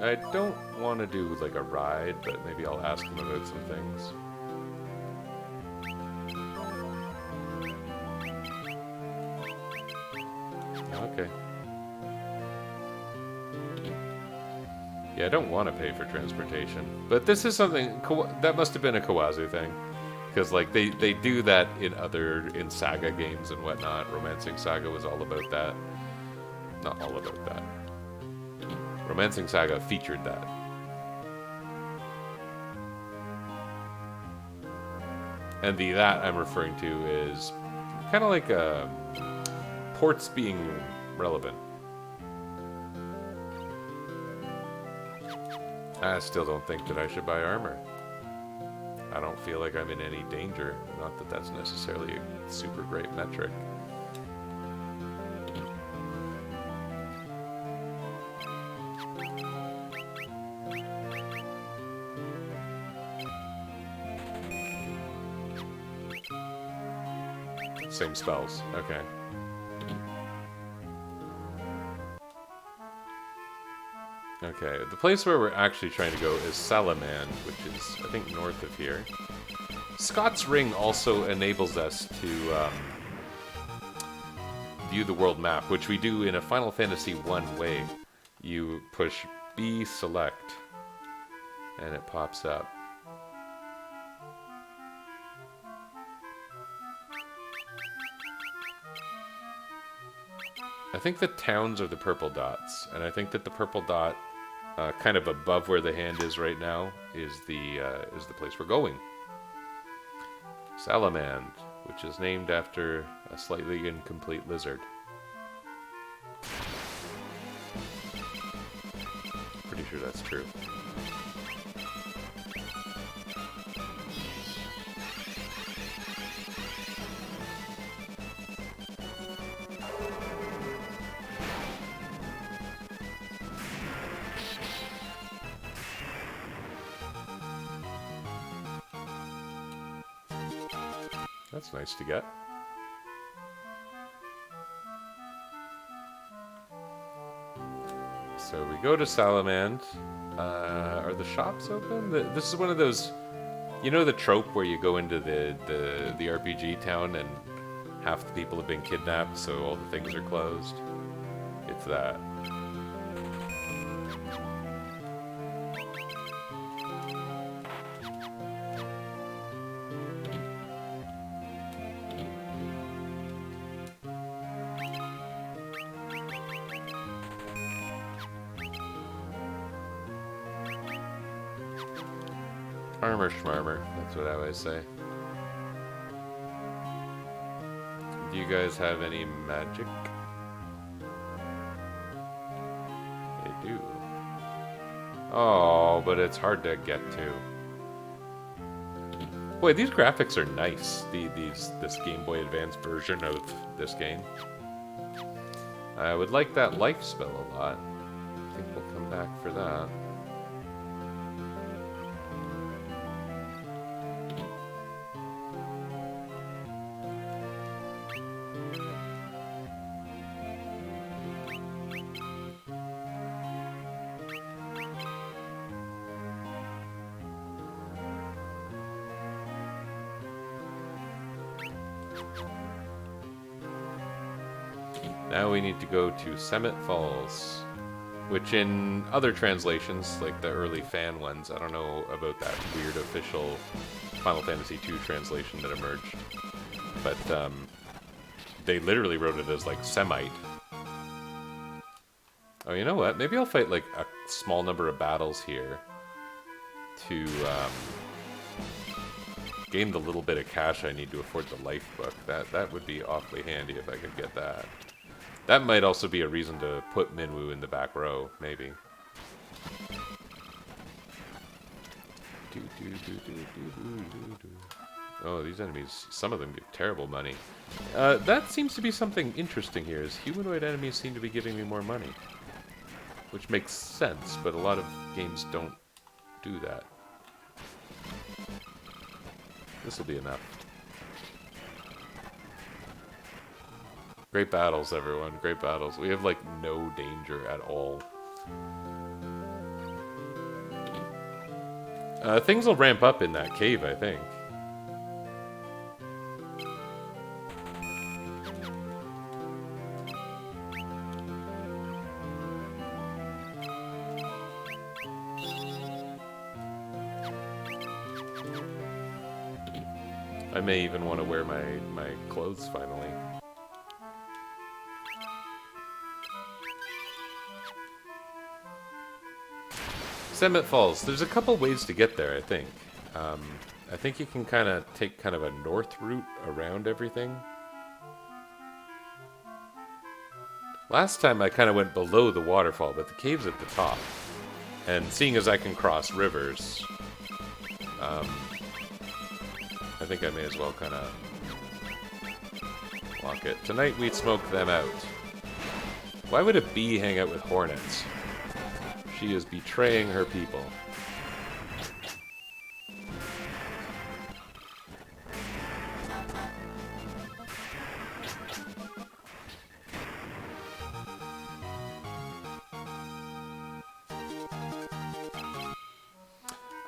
I don't want to do like a ride, but maybe I'll ask him about some things. Okay. Yeah, I don't want to pay for transportation, but this is something that must have been a Kawazu thing, because like they do that in Saga games and whatnot. Romancing Saga was all about that. Not all about that. Romancing Saga featured that. And the that I'm referring to is kind of like ports being relevant. I still don't think that I should buy armor. I don't feel like I'm in any danger. Not that that's necessarily a super great metric. Same spells. Okay. Okay, the place where we're actually trying to go is Salamand, which is, I think, north of here. Scott's Ring also enables us to view the world map, which we do in a Final Fantasy I way. You push B select, and it pops up. I think the towns are the purple dots, and I think that the purple dot, kind of above where the hand is right now, is the place we're going. Salamand, which is named after a slightly incomplete lizard. Pretty sure that's true. That's nice to get. So we go to Salamand. Are the shops open? This is one of those, you know, the trope where you go into the RPG town and half the people have been kidnapped, so all the things are closed. It's that. Armor schmarmer, that's what I always say. Do you guys have any magic? They do. Oh, but it's hard to get to. Boy, these graphics are nice. This Game Boy Advance version of this game. I would like that life spell a lot. I think we'll come back for that. Now we need to go to Summit Falls, which in other translations, like the early fan ones, I don't know about that weird official Final Fantasy II translation that emerged, but they literally wrote it as like Semite. Oh, you know what? Maybe I'll fight like a small number of battles here to gain the little bit of cash I need to afford the life book. That would be awfully handy if I could get that. That might also be a reason to put Minwu in the back row, maybe. Oh, these enemies, some of them give terrible money. That seems to be something interesting here, is humanoid enemies seem to be giving me more money. Which makes sense, but a lot of games don't do that. This will be enough. Great battles, everyone. Great battles. We have, like, no danger at all. Things will ramp up in that cave, I think. I may even want to wear my clothes finally. Summit Falls. There's a couple ways to get there, I think. I think you can kind of take kind of a north route around everything. Last time I kind of went below the waterfall, but the cave's at the top. And seeing as I can cross rivers, I think I may as well kind of walk it. Tonight we smoke them out. Why would a bee hang out with hornets? She is betraying her people.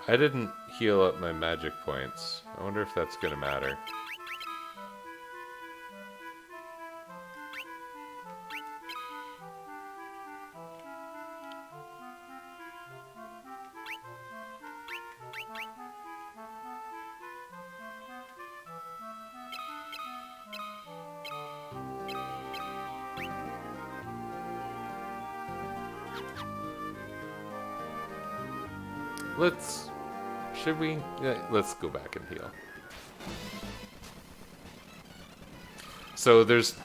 I didn't heal up my magic points. I wonder if that's gonna matter. Should we? Yeah, let's go back and heal. So there's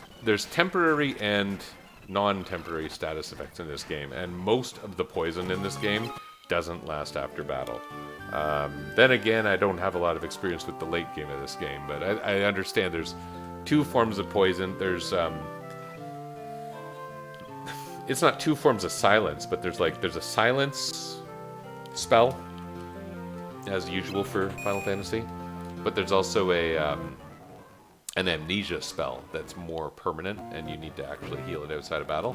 temporary and non-temporary status effects in this game, and most of the poison in this game doesn't last after battle. Then again, I don't have a lot of experience with the late game of this game, but I understand there's two forms of poison. There's it's not two forms of silence, but there's a silence spell, as usual for Final Fantasy, but there's also an amnesia spell that's more permanent, and you need to actually heal it outside of battle.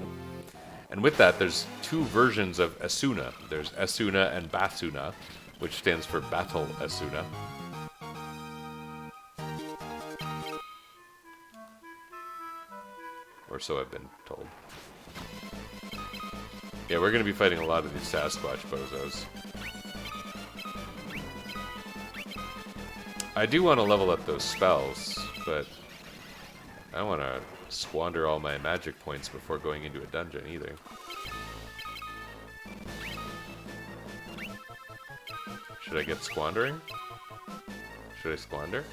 And with that, there's two versions of Esuna. There's Esuna and Basuna, which stands for Battle Esuna. Or so I've been told. Yeah, we're going to be fighting a lot of these Sasquatch bozos. I do want to level up those spells, but I don't want to squander all my magic points before going into a dungeon either. Should I get squandering? Should I squander?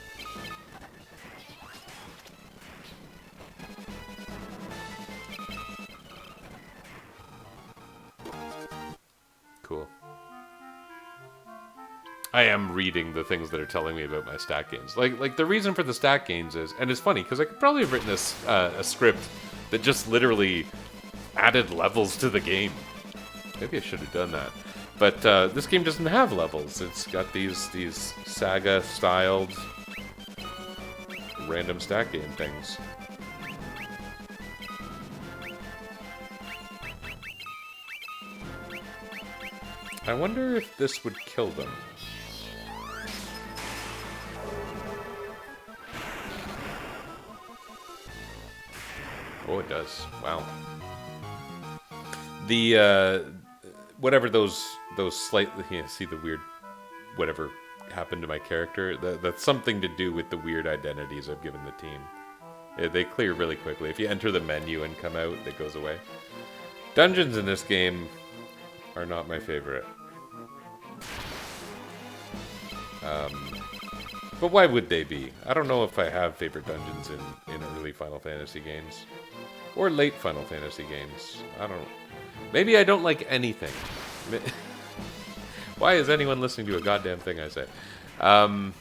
Cool. I am reading the things that are telling me about my stat gains. Like the reason for the stat gains is, and it's funny because I could probably have written a script that just literally added levels to the game. Maybe I should have done that. But this game doesn't have levels. It's got these Saga-styled random stat gain things. I wonder if this would kill them. Oh, it does. Wow. The whatever those slightly, you know, see the weird whatever happened to my character. That's something to do with the weird identities I've given the team. They clear really quickly. If you enter the menu and come out, it goes away. Dungeons in this game are not my favorite. But why would they be? I don't know if I have favorite dungeons in early Final Fantasy games. Or late Final Fantasy games. I don't... Maybe I don't like anything. Why is anyone listening to a goddamn thing I say? That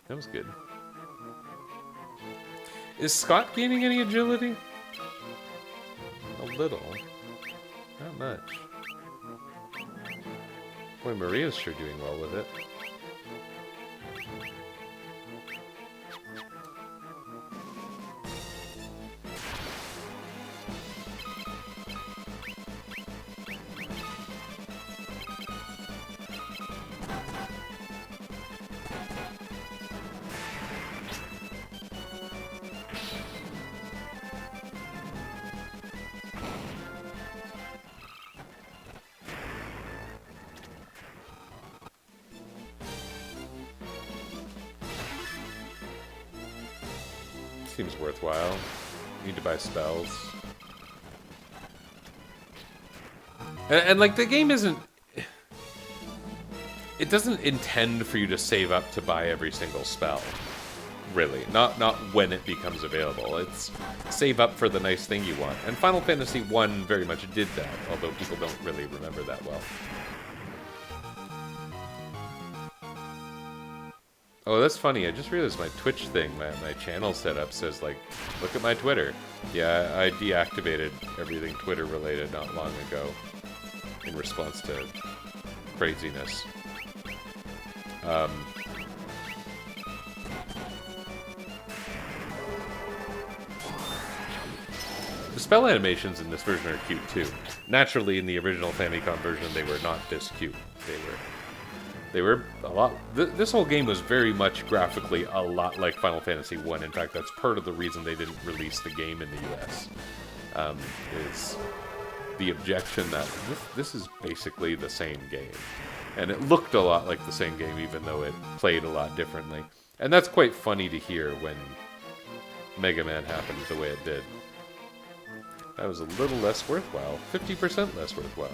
was good. Is Scott gaining any agility? A little. Not much. Boy, Maria's sure doing well with it. Seems worthwhile. Need to buy spells. And like, the game isn't... It doesn't intend for you to save up to buy every single spell. Really. Not when it becomes available. It's save up for the nice thing you want. And Final Fantasy I very much did that, although people don't really remember that well. Oh, that's funny. I just realized my Twitch thing, my channel setup says, like, look at my Twitter. Yeah, I deactivated everything Twitter related not long ago in response to craziness. The spell animations in this version are cute too. Naturally, in the original Famicom version, they were not this cute. They were a lot... This whole game was very much graphically a lot like Final Fantasy I. In fact, that's part of the reason they didn't release the game in the US. Is the objection that this is basically the same game. And it looked a lot like the same game, even though it played a lot differently. And that's quite funny to hear when Mega Man happened the way it did. That was a little less worthwhile. 50% less worthwhile.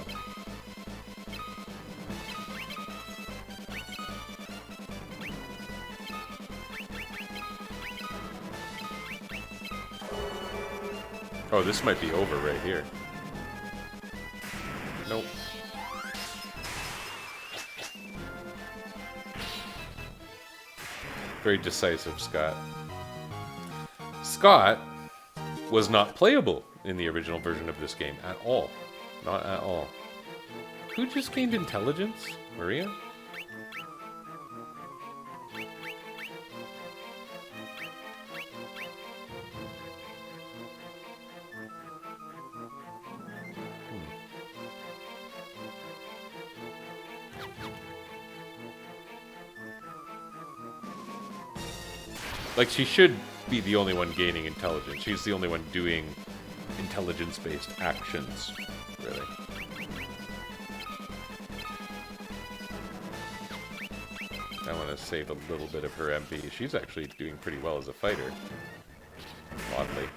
Oh, this might be over right here. Nope. Very decisive, Scott. Scott was not playable in the original version of this game at all. Not at all. Who just gained intelligence? Maria? Like, she should be the only one gaining intelligence. She's the only one doing intelligence-based actions, really. I want to save a little bit of her MP. She's actually doing pretty well as a fighter. Oddly.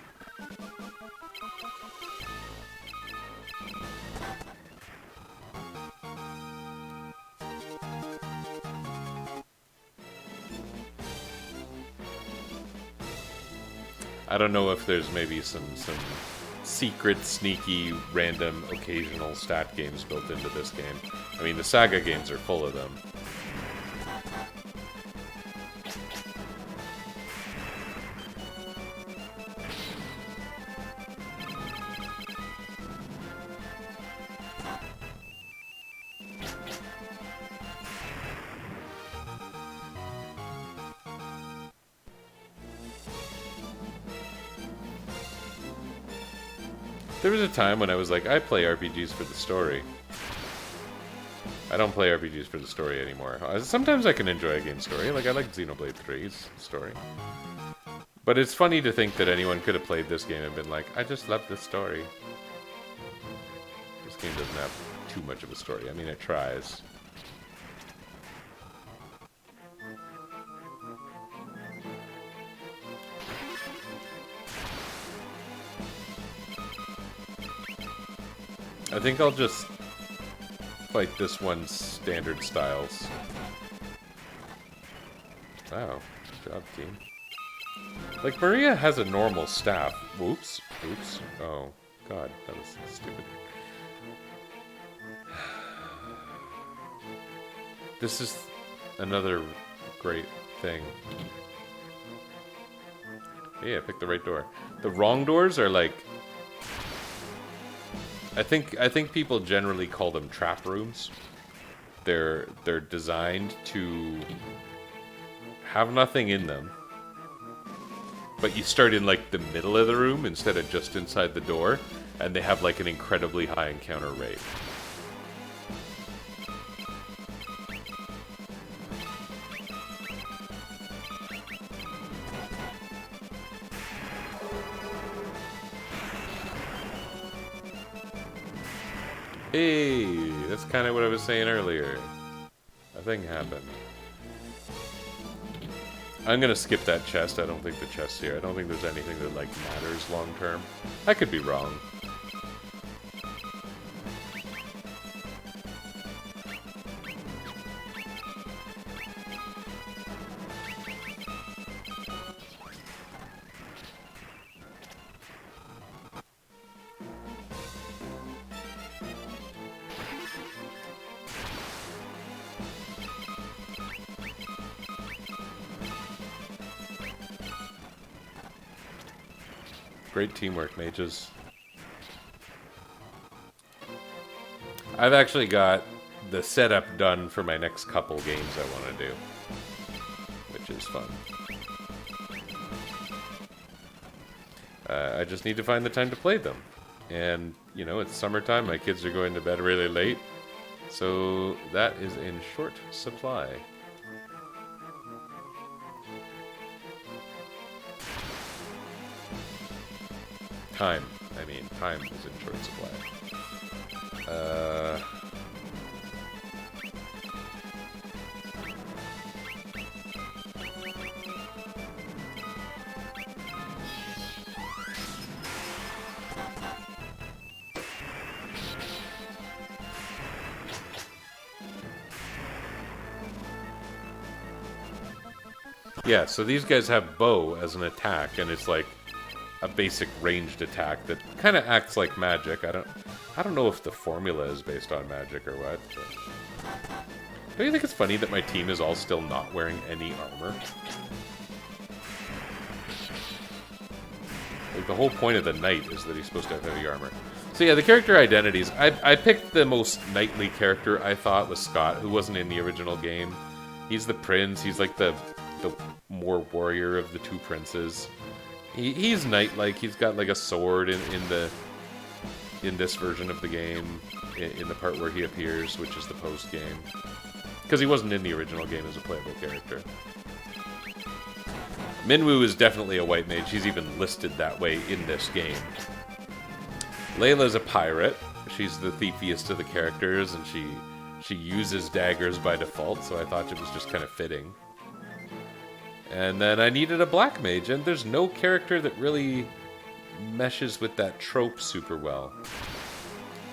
I don't know if there's maybe some secret, sneaky, random, occasional stat games built into this game. I mean, the Saga games are full of them. There was a time when I was like, I play RPGs for the story. I don't play RPGs for the story anymore. Sometimes I can enjoy a game story, like I like Xenoblade 3's story. But it's funny to think that anyone could have played this game and been like, I just love this story. This game doesn't have too much of a story. I mean, it tries. I think I'll just fight this one standard styles. Wow, good job, team. Like, Maria has a normal staff. Oops. Oops. Oh, God, that was stupid. This is another great thing. Yeah, I picked the right door. The wrong doors are like... I think people generally call them trap rooms. They're designed to have nothing in them, but you start in like the middle of the room instead of just inside the door, and they have like an incredibly high encounter rate. Hey, that's kind of what I was saying earlier. A thing happened. I'm gonna skip that chest. I don't think the chest's here. I don't think there's anything that, like, matters long term. I could be wrong. Great teamwork, mages. I've actually got the setup done for my next couple games I want to do, which is fun. I just need to find the time to play them. And, you know, it's summertime, my kids are going to bed really late, so that is in short supply. Time. I mean, time is in short supply. Yeah, so these guys have bow as an attack, and it's like a basic ranged attack that kind of acts like magic. I don't know if the formula is based on magic or what. But... Don't you think it's funny that my team is all still not wearing any armor? Like, the whole point of the knight is that he's supposed to have heavy armor. So yeah, the character identities. I picked the most knightly character I thought was Scott, who wasn't in the original game. He's the prince. He's like the more warrior of the two princes. He's knight-like. He's got like a sword in this version of the game, in the part where he appears, which is the post-game, because he wasn't in the original game as a playable character. Minwu is definitely a white mage. He's even listed that way in this game. Layla's a pirate. She's the thiefiest of the characters, and she uses daggers by default, so I thought it was just kind of fitting. And then I needed a black mage, and there's no character that really meshes with that trope super well.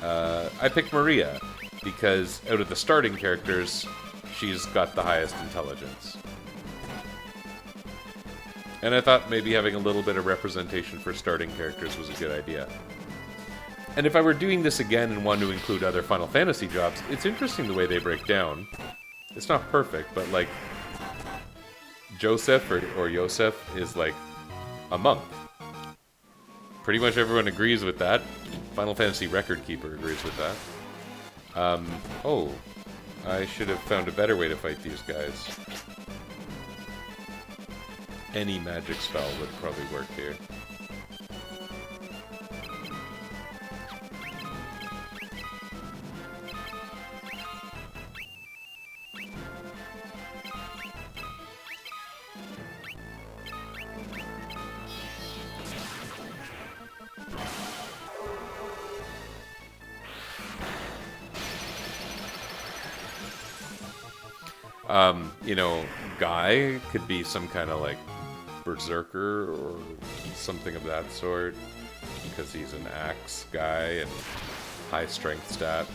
I picked Maria, because out of the starting characters, she's got the highest intelligence. And I thought maybe having a little bit of representation for starting characters was a good idea. And if I were doing this again and wanted to include other Final Fantasy jobs, it's interesting the way they break down. It's not perfect, but like... Joseph or Yosef is like a monk. Pretty much everyone agrees with that. Final Fantasy Record Keeper agrees with that. Oh, I should have found a better way to fight these guys. Any magic spell would probably work here. You know, Guy could be some kind of like berserker or something of that sort, because he's an axe guy, and high strength stat.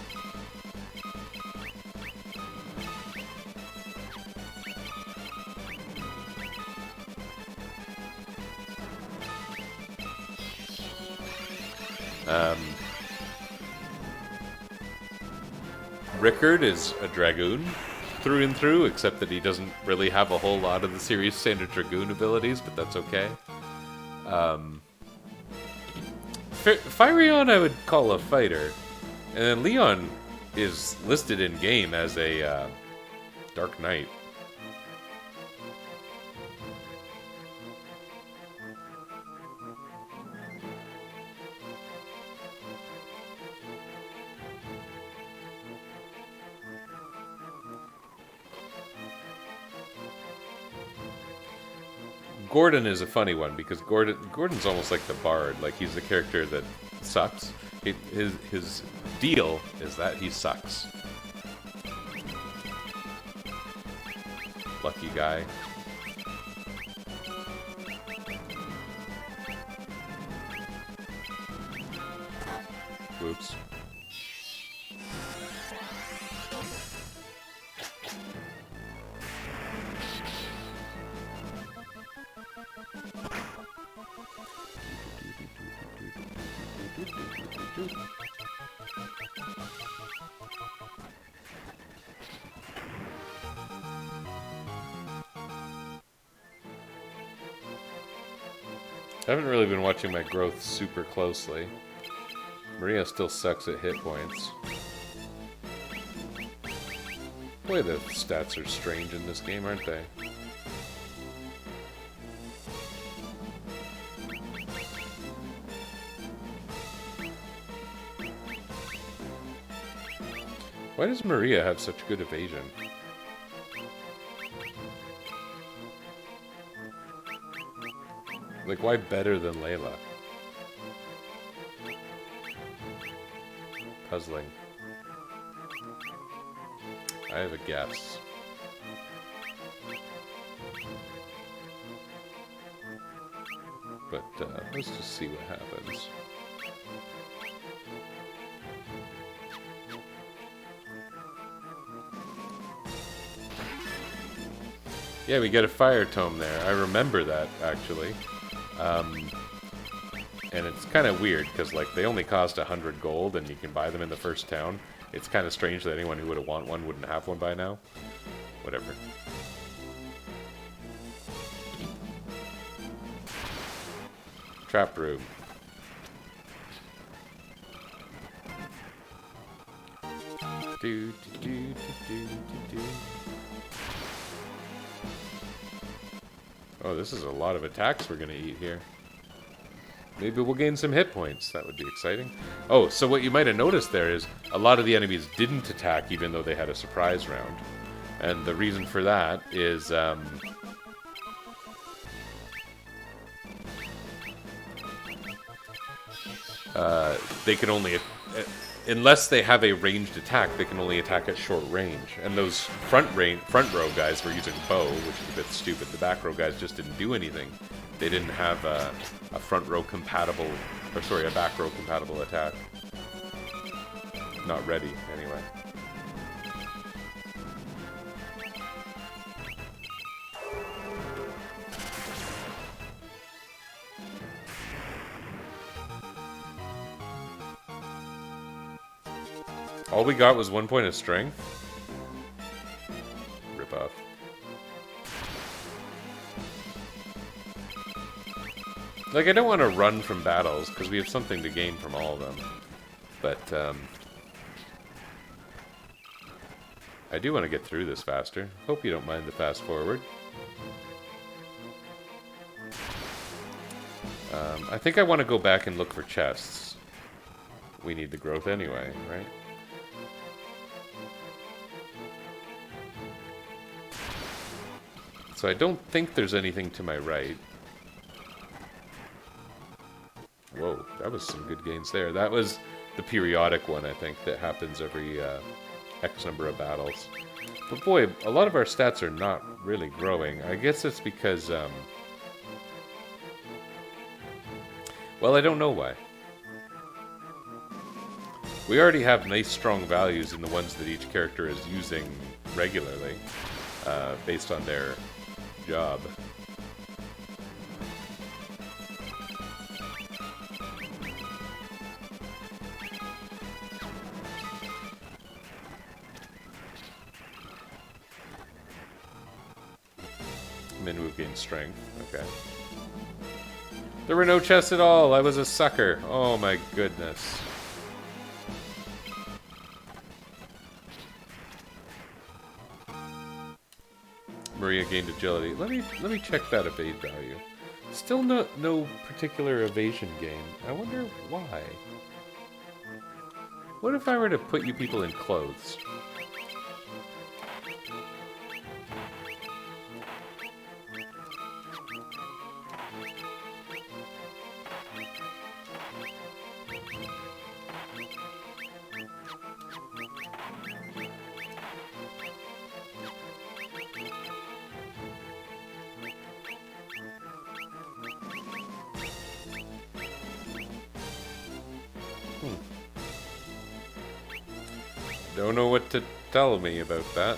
Rickard is a Dragoon through and through, except that he doesn't really have a whole lot of the series standard Dragoon abilities, but that's okay. Firion I would call a fighter, and then Leon is listed in game as a Dark Knight. Gordon is a funny one because Gordon's almost like the bard. Like, he's the character that sucks. His deal is that he sucks. Lucky guy. Whoops. I haven't really been watching my growth super closely. Maria still sucks at hit points. Boy, the stats are strange in this game, aren't they? Why does Maria have such good evasion? Like, why better than Layla? Puzzling. I have a guess. But, let's just see what happens. Yeah, we get a fire tome there. I remember that, actually. And it's kind of weird, because, like, they only cost 100 gold, and you can buy them in the first town. It's kind of strange that anyone who would have want one wouldn't have one by now. Whatever. Trap room. Do, do, do, do, do, do. Oh, this is a lot of attacks we're gonna eat here. Maybe we'll gain some hit points. That would be exciting. Oh, so what you might have noticed there is a lot of the enemies didn't attack even though they had a surprise round. And the reason for that is, they can only... unless they have a ranged attack, they can only attack at short range. And those front row guys were using bow, which is a bit stupid. The back row guys just didn't do anything. They didn't have a front row compatible, or sorry, a back row compatible attack. Not ready, anyway. All we got was 1 point of strength? Rip off. Like, I don't want to run from battles, because we have something to gain from all of them. But, I do want to get through this faster. Hope you don't mind the fast forward. I think I want to go back and look for chests. We need the growth anyway, right? So I don't think there's anything to my right. Whoa, that was some good gains there. That was the periodic one, I think, that happens every X number of battles. But boy, a lot of our stats are not really growing. I guess it's because, well, I don't know why. We already have nice strong values in the ones that each character is using regularly, based on their job. Minwu gained strength. Okay. There were no chests at all. I was a sucker. Oh my goodness. Maria gained agility. Let me check that evade value. Still no particular evasion gain. I wonder why. What if I were to put you people in clothes? Don't know what to tell me about that.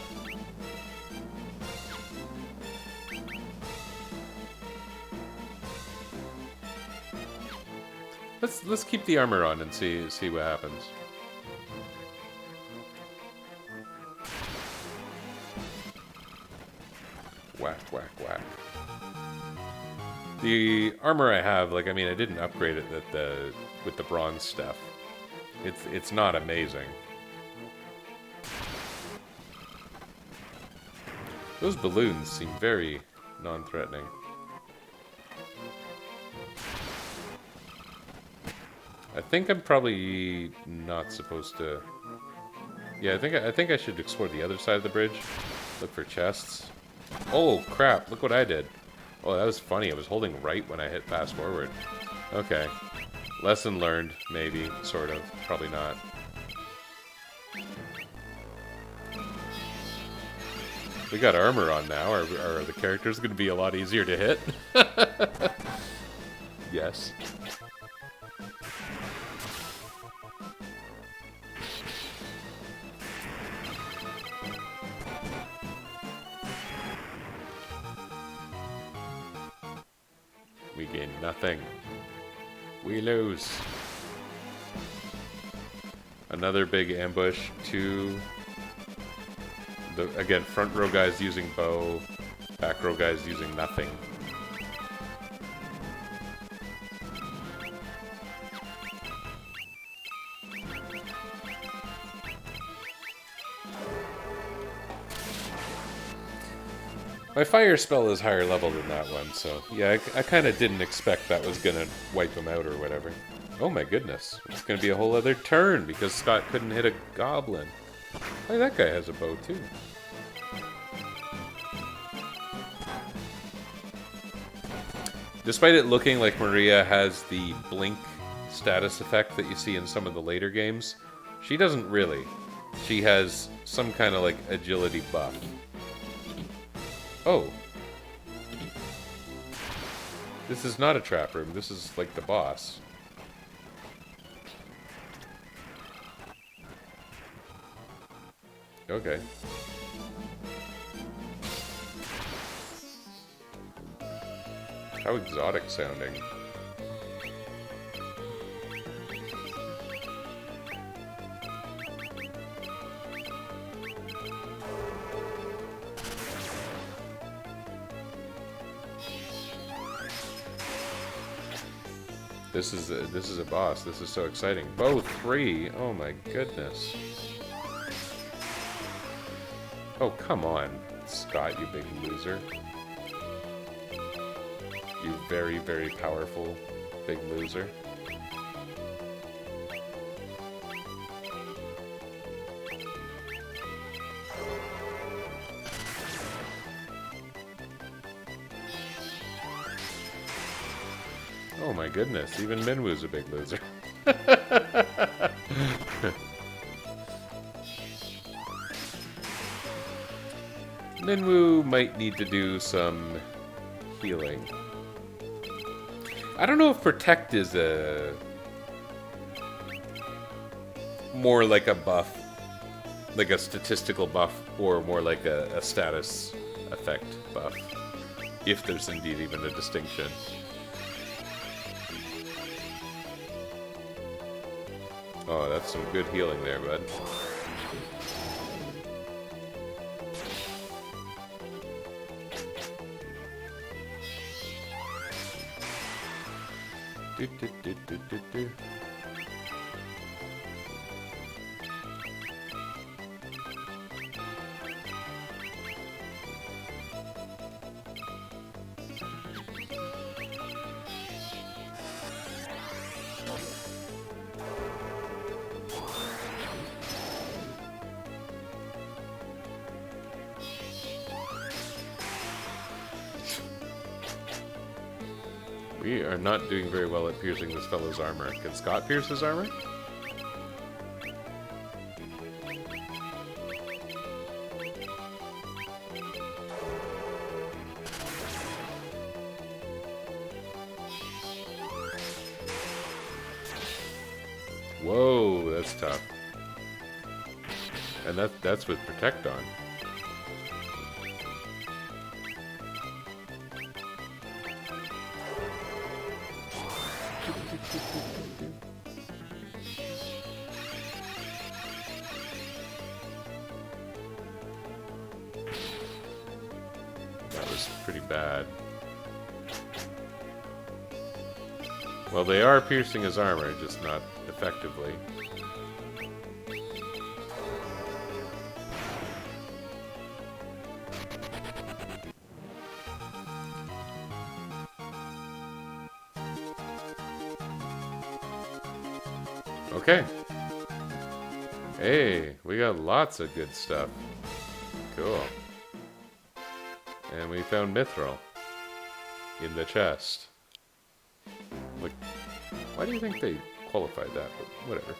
Let's keep the armor on and see what happens. Whack, whack, whack. The armor I have, like, I mean, I didn't upgrade it with the bronze stuff. It's not amazing. Those balloons seem very non-threatening. I think I'm probably not supposed to... Yeah, I think I should explore the other side of the bridge. Look for chests. Oh, crap. Look what I did. Oh, that was funny. I was holding right when I hit fast forward. Okay. Lesson learned, maybe. Sort of. Probably not. We got armor on now. Are the characters going to be a lot easier to hit? Yes. We gain nothing. We lose. Another big ambush. Again, front row guys using bow, back row guys using nothing. My fire spell is higher level than that one, so yeah, I kind of didn't expect that was gonna wipe him out or whatever. Oh my goodness, it's gonna be a whole other turn because Scott couldn't hit a goblin. Hey, that guy has a bow too. Despite it looking like Maria has the blink status effect that you see in some of the later games, she doesn't really. She has some kind of like agility buff. Oh. This is not a trap room, this is like the boss. Okay. How exotic sounding. This is a boss. This is so exciting. Bow 3. Oh my goodness. Oh, come on, Scott, you big loser. You very, very powerful big loser. Oh my goodness, even Minwu's a big loser. Minwu might need to do some healing. I don't know if Protect is a... more like a buff, like a statistical buff, or more like a status effect buff, if there's indeed even a distinction. Oh, that's some good healing there, bud. Do, do, do, do, do, do. We are not doing very well at piercing this fellow's armor. Can Scott pierce his armor? Whoa, that's tough. And that's with Protect on. That was pretty bad. Well, they are piercing his armor, just not effectively. Okay. Hey, we got lots of good stuff. Cool. And we found Mithril in the chest. Like, why do you think they qualified that? But whatever.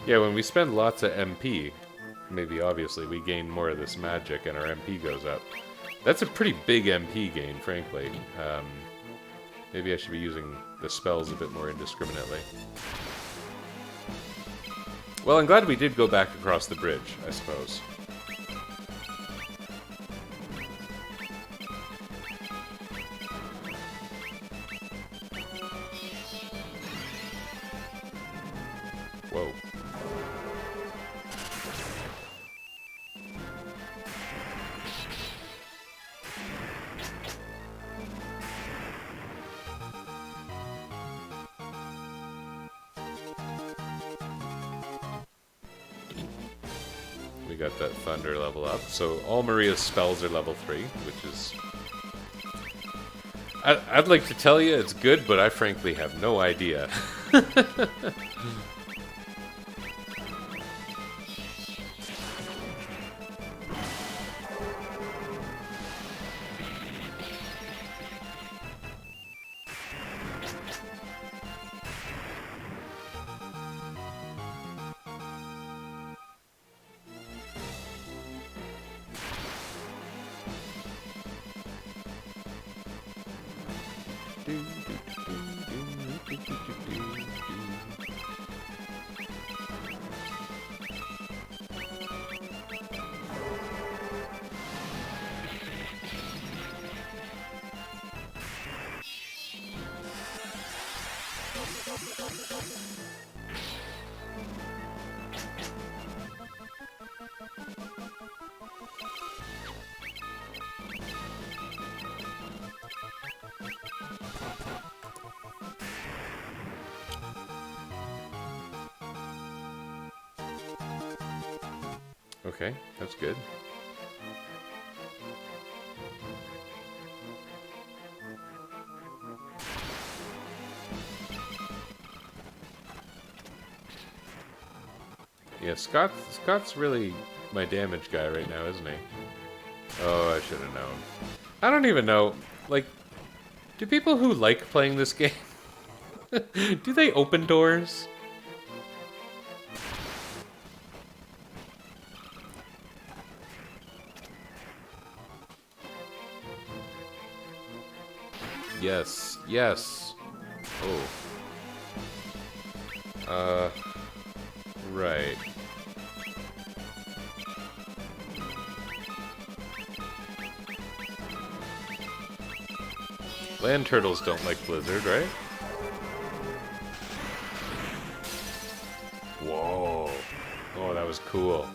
Yeah, when we spend lots of MP, maybe obviously we gain more of this magic and our MP goes up. That's a pretty big MP gain, frankly. Maybe I should be using the spells a bit more indiscriminately. Well, I'm glad we did go back across the bridge, I suppose. Whoa. We got that thunder level up. So all Maria's spells are level 3, which is... I'd like to tell you it's good, but I frankly have no idea. Okay, that's good. Yeah, Scott's really my damage guy right now, isn't he? Oh, I should have known. I don't even know, like, do people who like playing this game Do they open doors? Yes, yes. Oh. Right. Land turtles don't like Blizzard, right? Whoa. Oh, that was cool.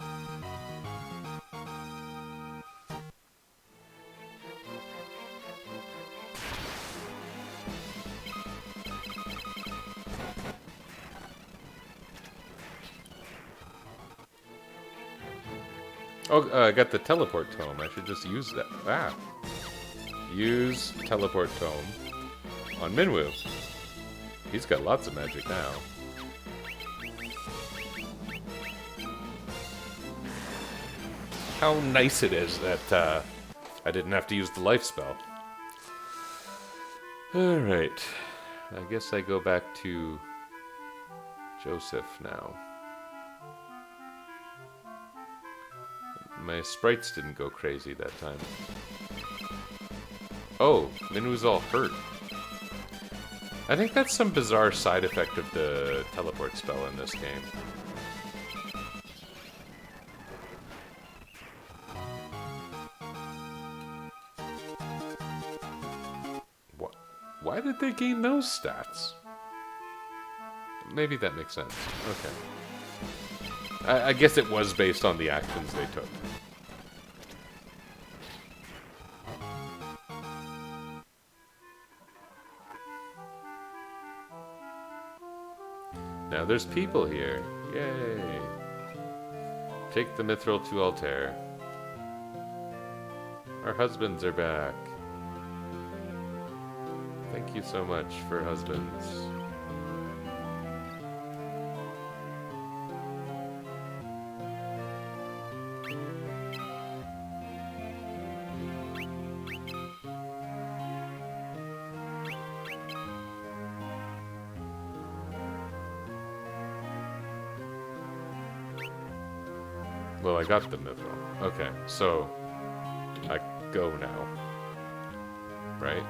Oh, I got the teleport tome. I should just use that. Ah. Use teleport tome on Minwu. He's got lots of magic now. How nice it is that I didn't have to use the life spell. Alright. I guess I go back to Joseph now. My sprites didn't go crazy that time. Oh, Minwu's all hurt. I think that's some bizarre side effect of the teleport spell in this game. Why did they gain those stats? Maybe that makes sense. Okay. I guess it was based on the actions they took. Now there's people here. Yay! Take the mithril to Altair. Our husbands are back. Thank you so much for husbands. Well, I got the mithril. Okay, so I go now. Right?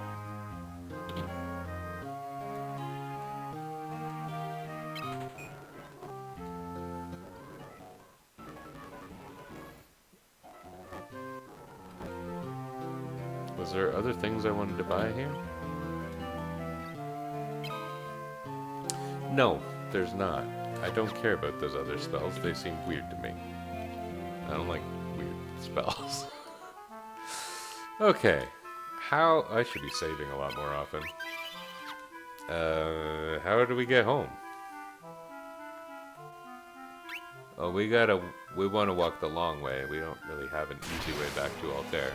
Was there other things I wanted to buy here? No, there's not. I don't care about those other spells. They seem weird to me. I don't like weird spells. Okay. How... I should be saving a lot more often. How do we get home? Oh, we want to walk the long way. We don't really have an easy way back to Altair.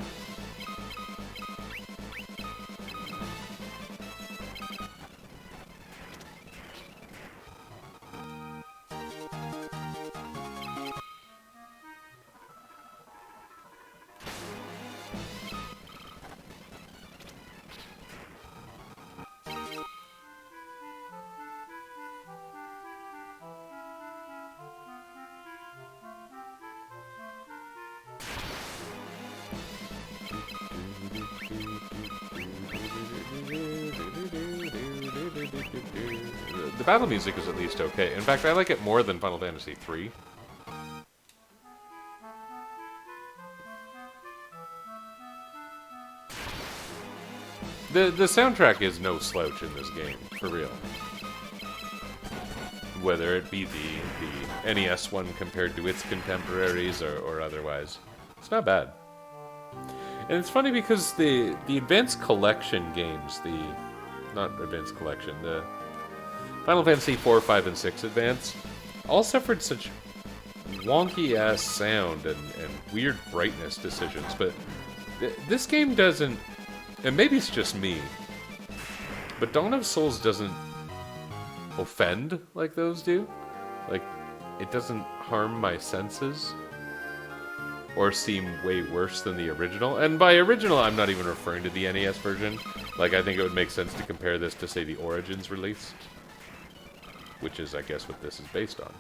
The battle music is at least okay. In fact, I like it more than Final Fantasy III. The soundtrack is no slouch in this game, for real. Whether it be the NES one compared to its contemporaries or otherwise. It's not bad. And it's funny because the Advanced Collection games, not Advanced Collection, the Final Fantasy 4, 5, and 6 Advance, all suffered such wonky-ass sound and weird brightness decisions, but this game doesn't, and maybe it's just me, but Dawn of Souls doesn't offend like those do. Like, it doesn't harm my senses or seem way worse than the original. And by original, I'm not even referring to the NES version. Like, I think it would make sense to compare this to, say, the Origins release. which is, I guess, what this is based on.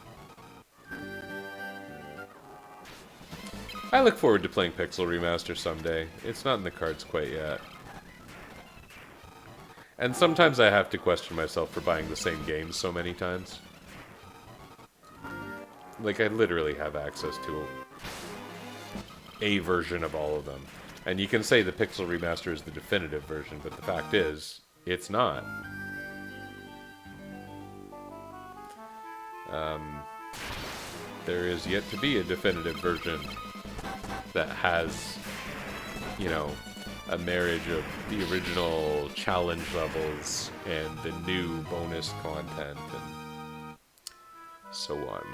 I look forward to playing Pixel Remaster someday. It's not in the cards quite yet. And sometimes I have to question myself for buying the same games so many times. Like, I literally have access to a version of all of them. And you can say the Pixel Remaster is the definitive version, but the fact is, it's not. There is yet to be a definitive version that has, you know, a marriage of the original challenge levels and the new bonus content and so on.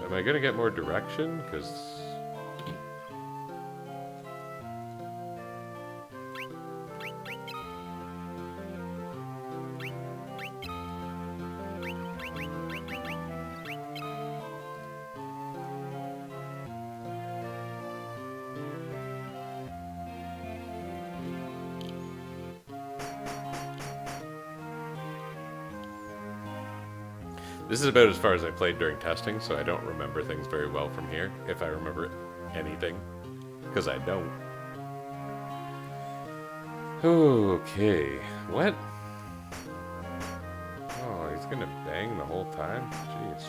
Am I gonna get more direction? Because... This is about as far as I played during testing, so I don't remember things very well from here, if I remember anything, because I don't. Okay, what? Oh, he's gonna bang the whole time? Jeez.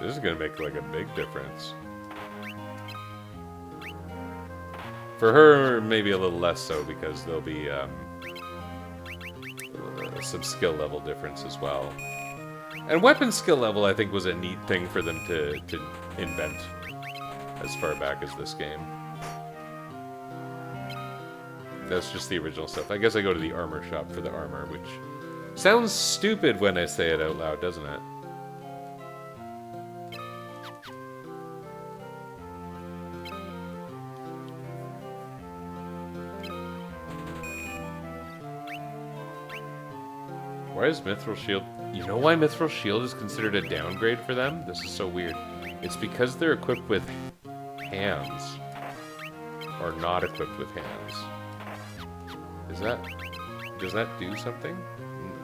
This is gonna make like a big difference. For her, maybe a little less so because there'll be some skill level difference as well. And weapon skill level, I think, was a neat thing for them to invent as far back as this game. That's just the original stuff. I guess I go to the armor shop for the armor, which sounds stupid when I say it out loud, doesn't it? Why is Mithril Shield... You know why Mithril Shield is considered a downgrade for them? This is so weird. It's because they're equipped with hands. Or not equipped with hands. Is that... Does that do something?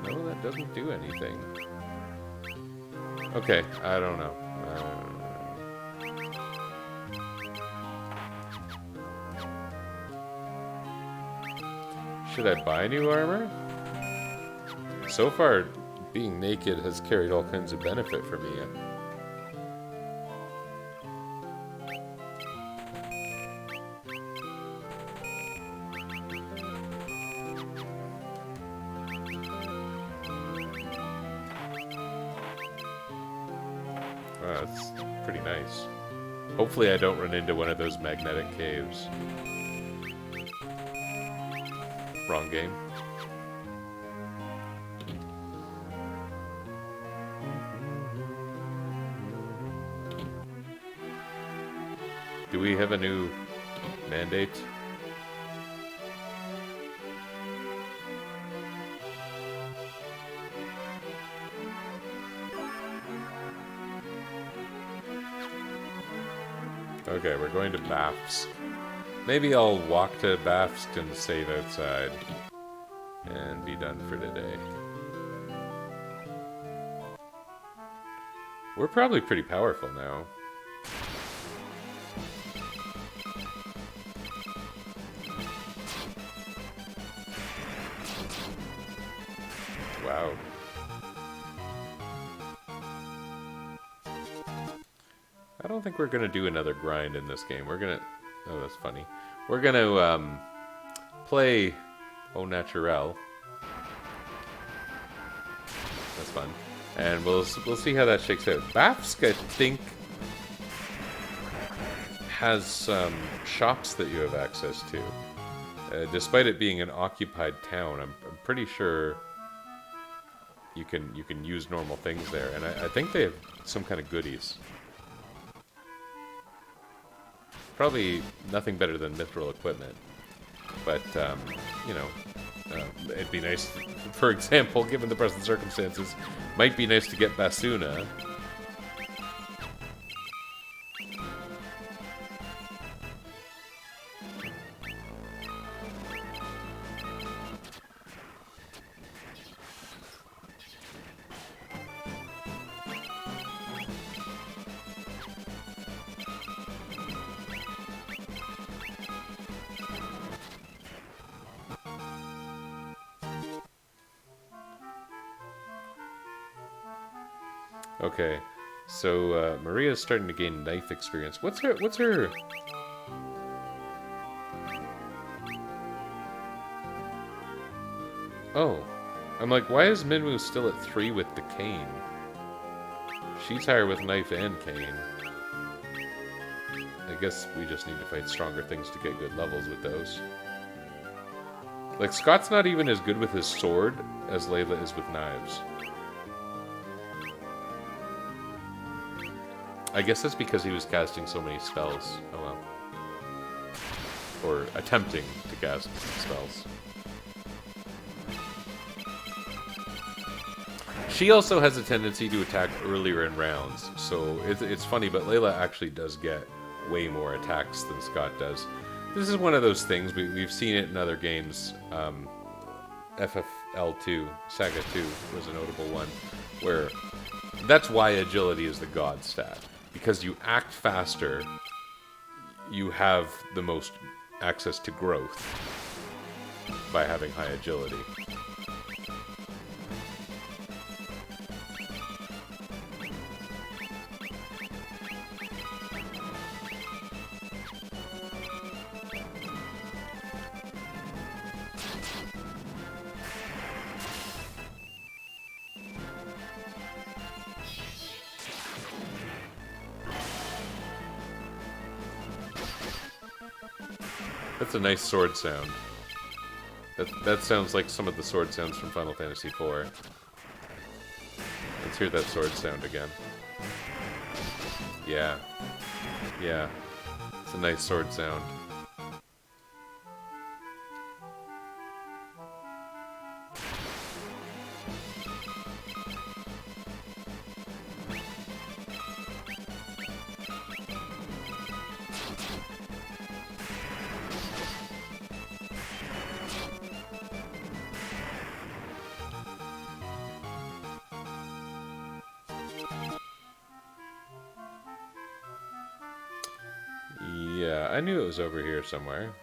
No, that doesn't do anything. Okay, I don't know. Should I buy new armor? So far, being naked has carried all kinds of benefit for me. That's pretty nice. Hopefully I don't run into one of those magnetic caves. Wrong game. Do we have a new mandate? Okay, we're going to Bafsk. Maybe I'll walk to Bafsk and save outside. And be done for today. We're probably pretty powerful now. I don't think we're gonna do another grind in this game. We're gonna... Oh, that's funny. We're gonna play Au Naturel. That's fun. And we'll see how that shakes out. Bafsk, I think, has shops that you have access to. Despite it being an occupied town, I'm pretty sure you can use normal things there. And I think they have some kind of goodies. Probably nothing better than mithril equipment. But, you know, it'd be nice, for example, given the present circumstances, might be nice to get Basuna. Okay, so Maria's starting to gain knife experience. What's her? Oh, I'm like, why is Minwu still at 3 with the cane? She's higher with knife and cane. I guess we just need to fight stronger things to get good levels with those. Like, Scott's not even as good with his sword as Layla is with knives. I guess that's because he was casting so many spells. Oh well. Or attempting to cast spells. She also has a tendency to attack earlier in rounds, so it's funny, but Layla actually does get way more attacks than Scott does. This is one of those things, we've seen it in other games. FFL2, Saga 2 was a notable one, where that's why agility is the god stat. Because you act faster, you have the most access to growth by having high agility. That's a nice sword sound. That sounds like some of the sword sounds from Final Fantasy IV. Let's hear that sword sound again. Yeah. Yeah. It's a nice sword sound. Yeah, I knew it was over here somewhere.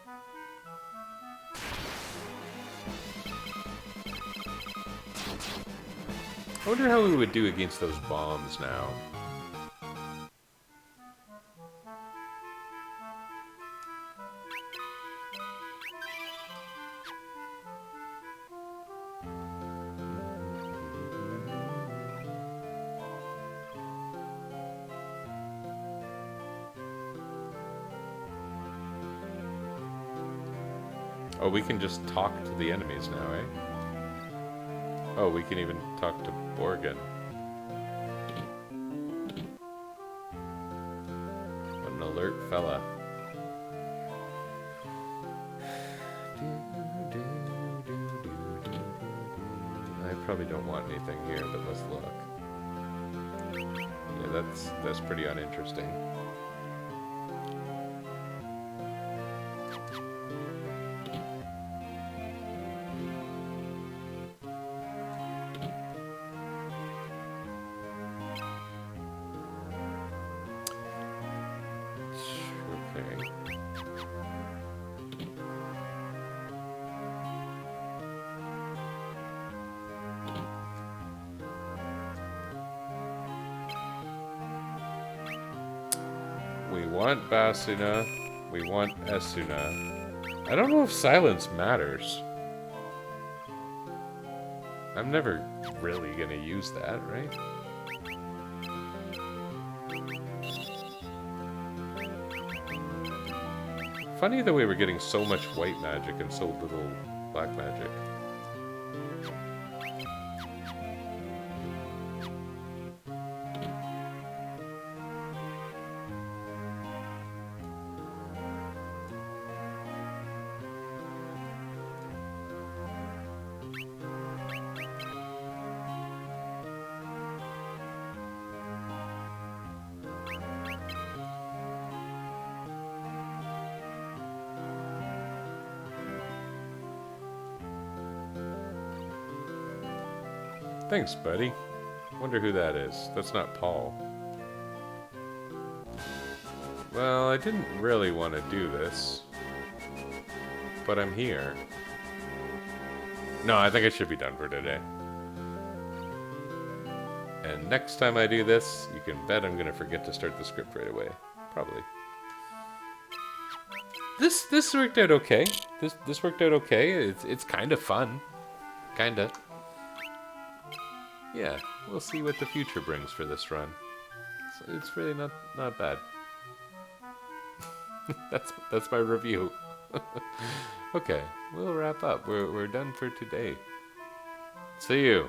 I wonder how we would do against those bombs now. Oh, we can just talk to the enemies now, eh? Oh, we can even talk to Borgen. What an alert fella. I probably don't want anything here, but let's look. Yeah, that's pretty uninteresting. We want Basuna. We want Esuna. I don't know if silence matters. I'm never really gonna use that, right? Funny the way we're getting so much white magic and so little black magic. Thanks, buddy. Wonder who that is. That's not Paul. Well, I didn't really want to do this, but I'm here. No, I think I should be done for today. And next time I do this, you can bet I'm going to forget to start the script right away. Probably. This worked out okay. This worked out okay. It's kind of fun. Kinda. Yeah, we'll see what the future brings for this run. So it's really not bad. that's my review. Okay, we'll wrap up. We're done for today. See you.